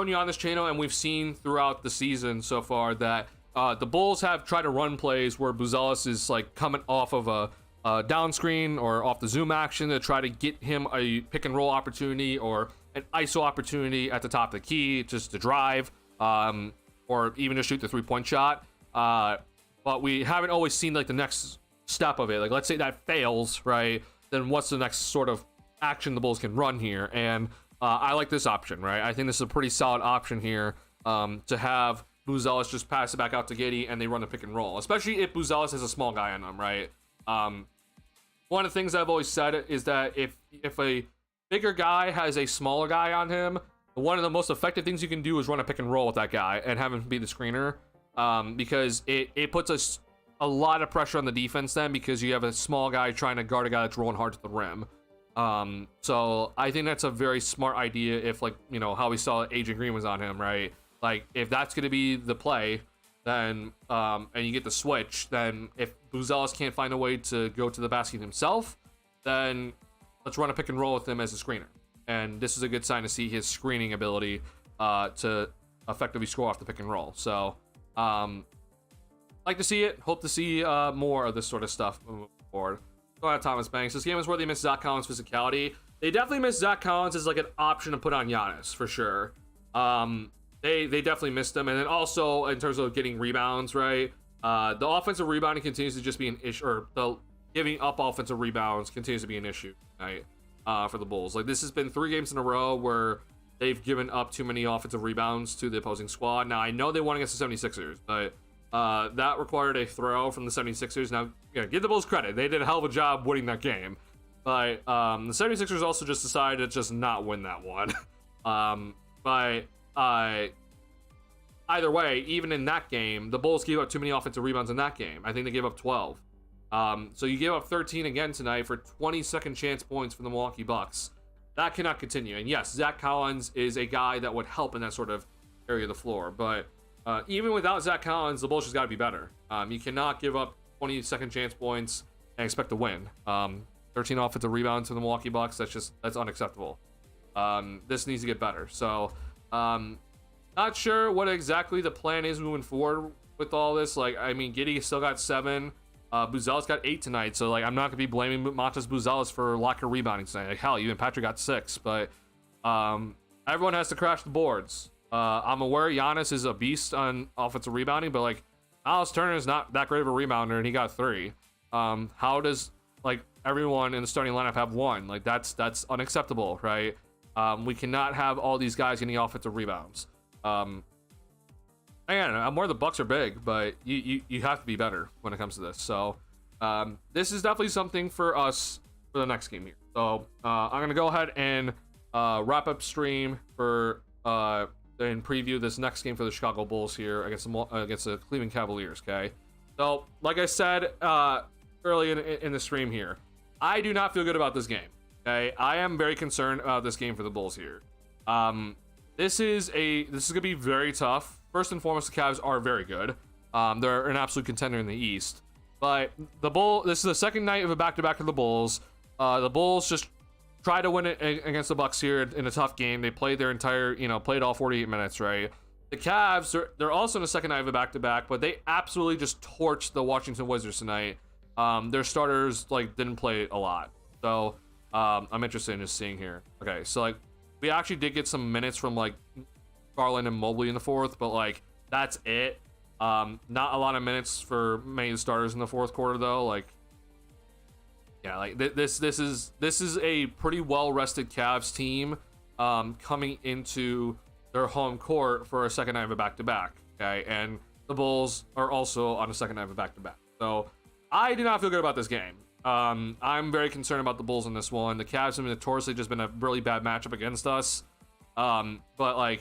you on this channel, and we've seen throughout the season so far that the Bulls have tried to run plays where Boozelis is like coming off of a down screen or off the zoom action to try to get him a pick and roll opportunity or an ISO opportunity at the top of the key just to drive, or even to shoot the 3-point shot. But we haven't always seen like the next step of it. Like let's say that fails, right? Then what's the next sort of action the Bulls can run here? And I like this option, right? I think this is a pretty solid option here to have Boozelis just pass it back out to Giddey and they run the pick and roll, especially if Boozelis has a small guy on them, right? One of the things I've always said is that if a bigger guy has a smaller guy on him, one of the most effective things you can do is run a pick and roll with that guy and have him be the screener, because it puts a lot of pressure on the defense then, because you have a small guy trying to guard a guy that's rolling hard to the rim. So I think that's a very smart idea if, like, you know, how we saw AJ Green was on him, right? Like, if that's going to be the play, then, and you get the switch, then if Boozelis can't find a way to go to the basket himself, then let's run a pick and roll with him as a screener. And this is a good sign to see his screening ability to effectively score off the pick and roll. So, like to see it. Hope to see more of this sort of stuff moving forward. Going on Thomas Banks. This game is where they missed Zach Collins' physicality. They definitely missed Zach Collins as like an option to put on Giannis for sure. They definitely missed him, and then also in terms of getting rebounds, right? The offensive rebounding continues to just be an issue, or the giving up offensive rebounds continues to be an issue, right? For the Bulls. Like, this has been 3 games in a row where they've given up too many offensive rebounds to the opposing squad. Now, I know they won against the 76ers, but that required a throw from the 76ers. Now, give the Bulls credit. They did a hell of a job winning that game. But the 76ers also just decided to just not win that one. But either way, even in that game, the Bulls gave up too many offensive rebounds in that game. I think they gave up 12. So you gave up 13 again tonight for 20 second chance points for the Milwaukee Bucks. That cannot continue. And yes, Zach Collins is a guy that would help in that sort of area of the floor. But even without Zach Collins, the Bulls just got to be better. You cannot give up 20 second chance points and expect to win. 13 offensive rebounds for the Milwaukee Bucks. That's unacceptable. This needs to get better. So not sure what exactly the plan is moving forward with all this. Like, I mean, Giddey still got 7. Buzelis got 8 tonight, so like I'm not gonna be blaming Montes Buzelis for lack of rebounding tonight. Like, hell, even Patrick got 6, but everyone has to crash the boards. I'm aware Giannis is a beast on offensive rebounding, but like Miles Turner is not that great of a rebounder, and he got 3. How does like everyone in the starting lineup have 1? Like that's unacceptable, right? We cannot have all these guys getting offensive rebounds. Again, I'm aware the Bucks are big, but you have to be better when it comes to this. So this is definitely something for us for the next game here. So I'm gonna go ahead and wrap up stream for and preview this next game for the Chicago Bulls here against the Cleveland Cavaliers. Okay, so like I said early in the stream here, I do not feel good about this game. Okay, I am very concerned about this game for the Bulls here. This is gonna be very tough. First and foremost, the Cavs are very good. They're an absolute contender in the East. But this is the second night of a back-to-back of the Bulls. The Bulls just try to win it against the Bucks here in a tough game. They played their entire, played all 48 minutes, right? The Cavs, they're also in the second night of a back-to-back, but they absolutely just torched the Washington Wizards tonight. Their starters didn't play a lot. So I'm interested in just seeing here. Okay, so we actually did get some minutes from Garland and Mobley in the fourth, but that's it. Not a lot of minutes for many of the starters in the fourth quarter though. This is a pretty well rested Cavs team coming into their home court for a second night of a back-to-back. Okay, and the Bulls are also on a second night of a back-to-back. So I do not feel good about this game. I'm very concerned about the Bulls in this one. The Cavs have notoriously just been a really bad matchup against us. But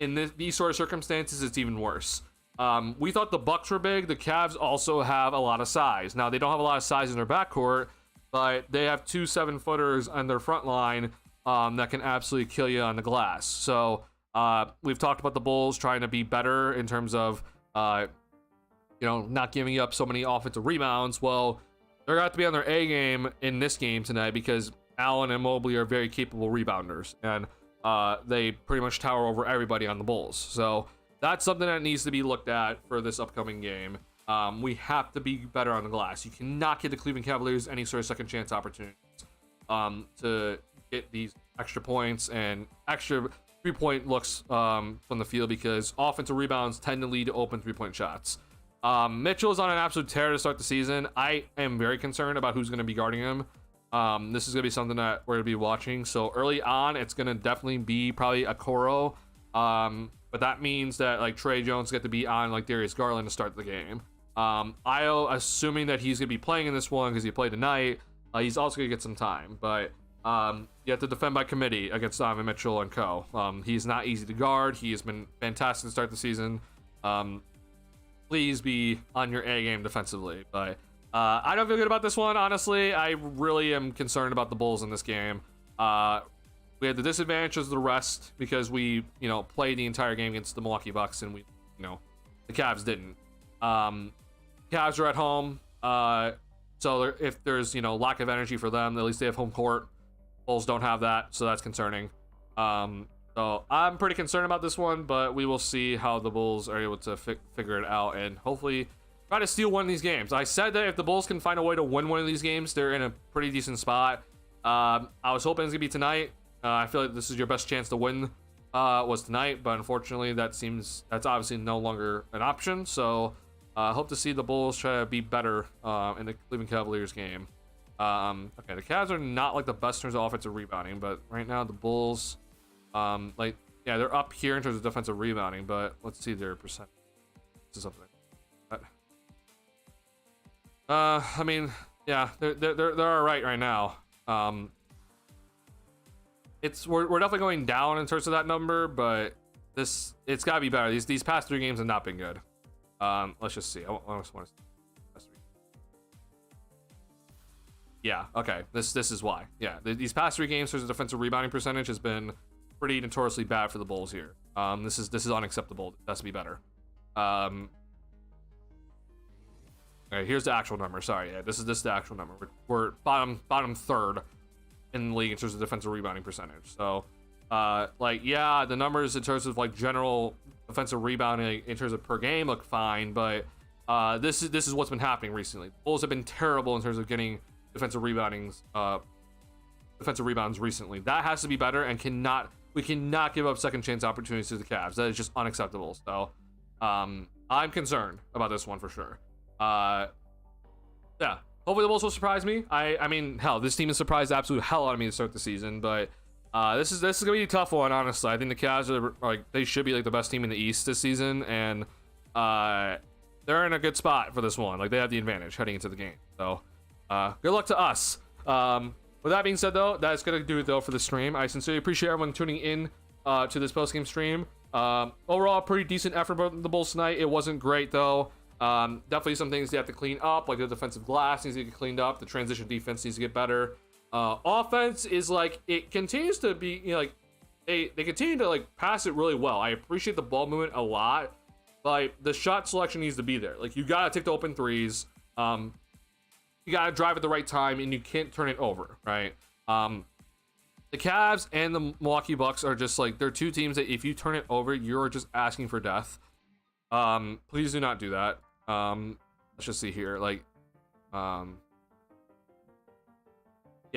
in these sort of circumstances, it's even worse. We thought the Bucks were big. The Cavs also have a lot of size. Now, they don't have a lot of size in their backcourt, but they have 2 7-footers on their front line that can absolutely kill you on the glass. So we've talked about the Bulls trying to be better in terms of not giving up so many offensive rebounds. Well, they're going to have to be on their A game in this game tonight because Allen and Mobley are very capable rebounders, and they pretty much tower over everybody on the Bulls. So that's something that needs to be looked at for this upcoming game. We have to be better on the glass. You cannot give the Cleveland Cavaliers any sort of second chance opportunities to get these extra points and extra 3-point looks from the field, because offensive rebounds tend to lead to open 3-point shots. Mitchell is on an absolute tear to start the season. I am very concerned about who's going to be guarding him. This is going to be something that we're going to be watching. So early on, it's going to definitely be probably Okoro. But that means that Trey Jones get to be on Darius Garland to start the game. Io, assuming that he's going to be playing in this one because he played tonight, he's also going to get some time. But you have to defend by committee against Donovan Mitchell and co. He's not easy to guard. He has been fantastic to start the season. Please be on your A game defensively. But I don't feel good about this one, honestly. I really am concerned about the Bulls in this game. We had the disadvantages of the rest because we, played the entire game against the Milwaukee Bucks, and we, the Cavs didn't. Cavs are at home, so if there's, lack of energy for them, at least they have home court. Bulls don't have that, so that's concerning. So I'm pretty concerned about this one, but we will see how the Bulls are able to figure it out and hopefully try to steal one of these games. I said that if the Bulls can find a way to win one of these games, they're in a pretty decent spot. I was hoping it's gonna be tonight. I feel like this is your best chance to win was tonight, but unfortunately that's obviously no longer an option. So I hope to see the Bulls try to be better in the Cleveland Cavaliers game. Okay, the Cavs are not the best in terms of offensive rebounding, but right now the Bulls, they're up here in terms of defensive rebounding, but let's see their percent. This is something. I mean, yeah, they're all right now. We're definitely going down in terms of that number, but it's got to be better. These past 3 games have not been good. Let's just see. I just want to see. Yeah, okay. This is why. Yeah, these past 3 games, there's a defensive rebounding percentage has been pretty notoriously bad for the Bulls here. This is unacceptable. It has to be better. Okay, here's the actual number. Sorry, yeah, this is the actual number. We're bottom third in the league in terms of defensive rebounding percentage. So, like, yeah, the numbers in terms of like general defensive rebounding in terms of per game look fine, but this is what's been happening recently. The Bulls have been terrible in terms of getting defensive rebounds recently. That has to be better, and we cannot give up second chance opportunities to the Cavs. That is just unacceptable. So I'm concerned about this one for sure. Yeah, hopefully the Bulls will surprise me. I mean, hell, this team has surprised the absolute hell out of me to start the season, but this is gonna be a tough one, honestly. I think the Cavs are like, they should be like the best team in the East this season, and they're in a good spot for this one. Like, they have the advantage heading into the game. So good luck to us. With that being said, though, that's gonna do it though for the stream. I sincerely appreciate everyone tuning in to this post-game stream. Overall, pretty decent effort by the Bulls tonight. It wasn't great though. Definitely some things they have to clean up, like the defensive glass needs to get cleaned up. The transition defense needs to get better. Offense is like, it continues to be, you know, like they continue to like pass it really well. I appreciate the ball movement a lot, but the shot selection needs to be there. Like, you gotta take the open threes. You gotta drive at the right time, and you can't turn it over, right? The Cavs and the Milwaukee Bucks are just like, they're two teams that if you turn it over, you're just asking for death. Please do not do that. Let's just see here. Like, yeah,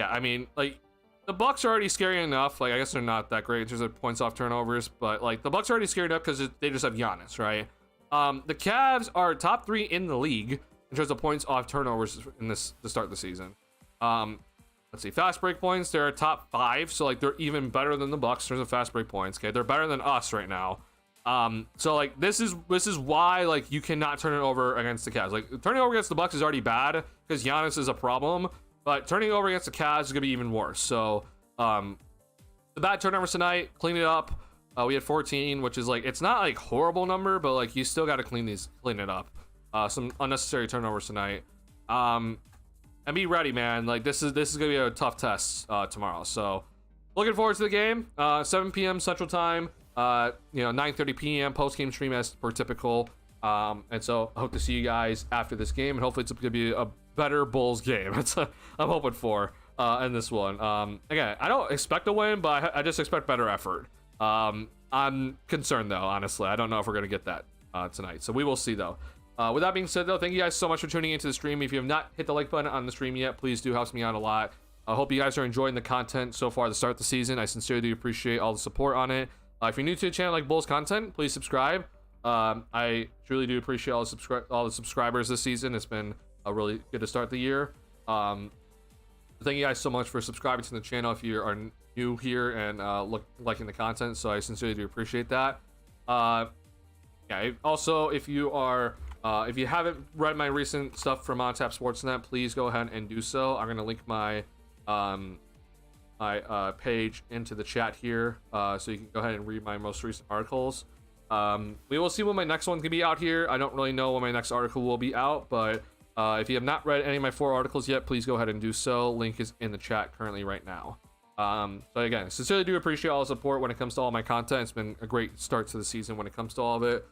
I mean, like, the Bucks are already scary enough. Like, I guess they're not that great in terms of points off turnovers, but like, the Bucks are already scary enough because they just have Giannis, right? The Cavs are top 3 in the league in terms of points off turnovers in this to start the season. Let's see, fast break points, they're top 5, so like, they're even better than the Bucks in terms of fast break points. Okay, they're better than us right now. So like, this is why like, you cannot turn it over against the Cavs. Like, turning over against the Bucks is already bad because Giannis is a problem, but turning over against the Cavs is gonna be even worse. So the bad turnovers tonight, clean it up. We had 14, which is like, it's not like horrible number, but like, you still got to clean it up. Some unnecessary turnovers tonight. And be ready, man. Like, this is gonna be a tough test tomorrow. So looking forward to the game. 7 p.m. Central Time. 9:30 p.m. post game stream as per typical. And so I hope to see you guys after this game, and hopefully it's gonna be a better Bulls game. That's what I'm hoping for in this one. Again, I don't expect a win, but I just expect better effort. I'm concerned though, honestly. I don't know if we're gonna get that tonight, so we will see though. With that being said though, thank you guys so much for tuning into the stream. If you have not hit the like button on the stream yet, please do, helps me out a lot. I hope you guys are enjoying the content so far to start the season. I sincerely do appreciate all the support on it. If you're new to the channel, like Bulls content, please subscribe. I truly do appreciate all the subscribers this season. It's been really good to start the year. Thank you guys so much for subscribing to the channel if you are new here and liking the content. So I sincerely do appreciate that. Yeah. Also, if you haven't read my recent stuff from OnTap Sportsnet, please go ahead and do so. I'm gonna link my page into the chat here, so you can go ahead and read my most recent articles. We will see when my next one's gonna be out here. I don't really know when my next article will be out, but if you have not read any of my 4 articles yet, please go ahead and do so. Link is in the chat currently right now. So again, sincerely do appreciate all the support when it comes to all my content. It's been a great start to the season when it comes to all of it.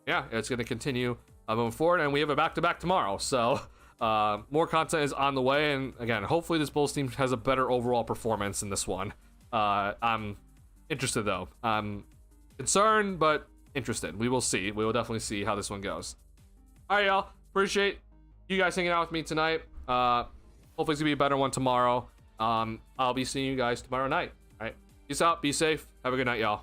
Yeah, it's going to continue moving forward, and we have a back-to-back tomorrow. So more content is on the way, and again, hopefully this Bulls team has a better overall performance in this one. I'm interested though. I'm concerned, but interested. We will see. We will definitely see how this one goes. All right, y'all. Appreciate you guys hanging out with me tonight. Hopefully it's gonna be a better one tomorrow. I'll be seeing you guys tomorrow night. All right, peace out, be safe, have a good night, y'all.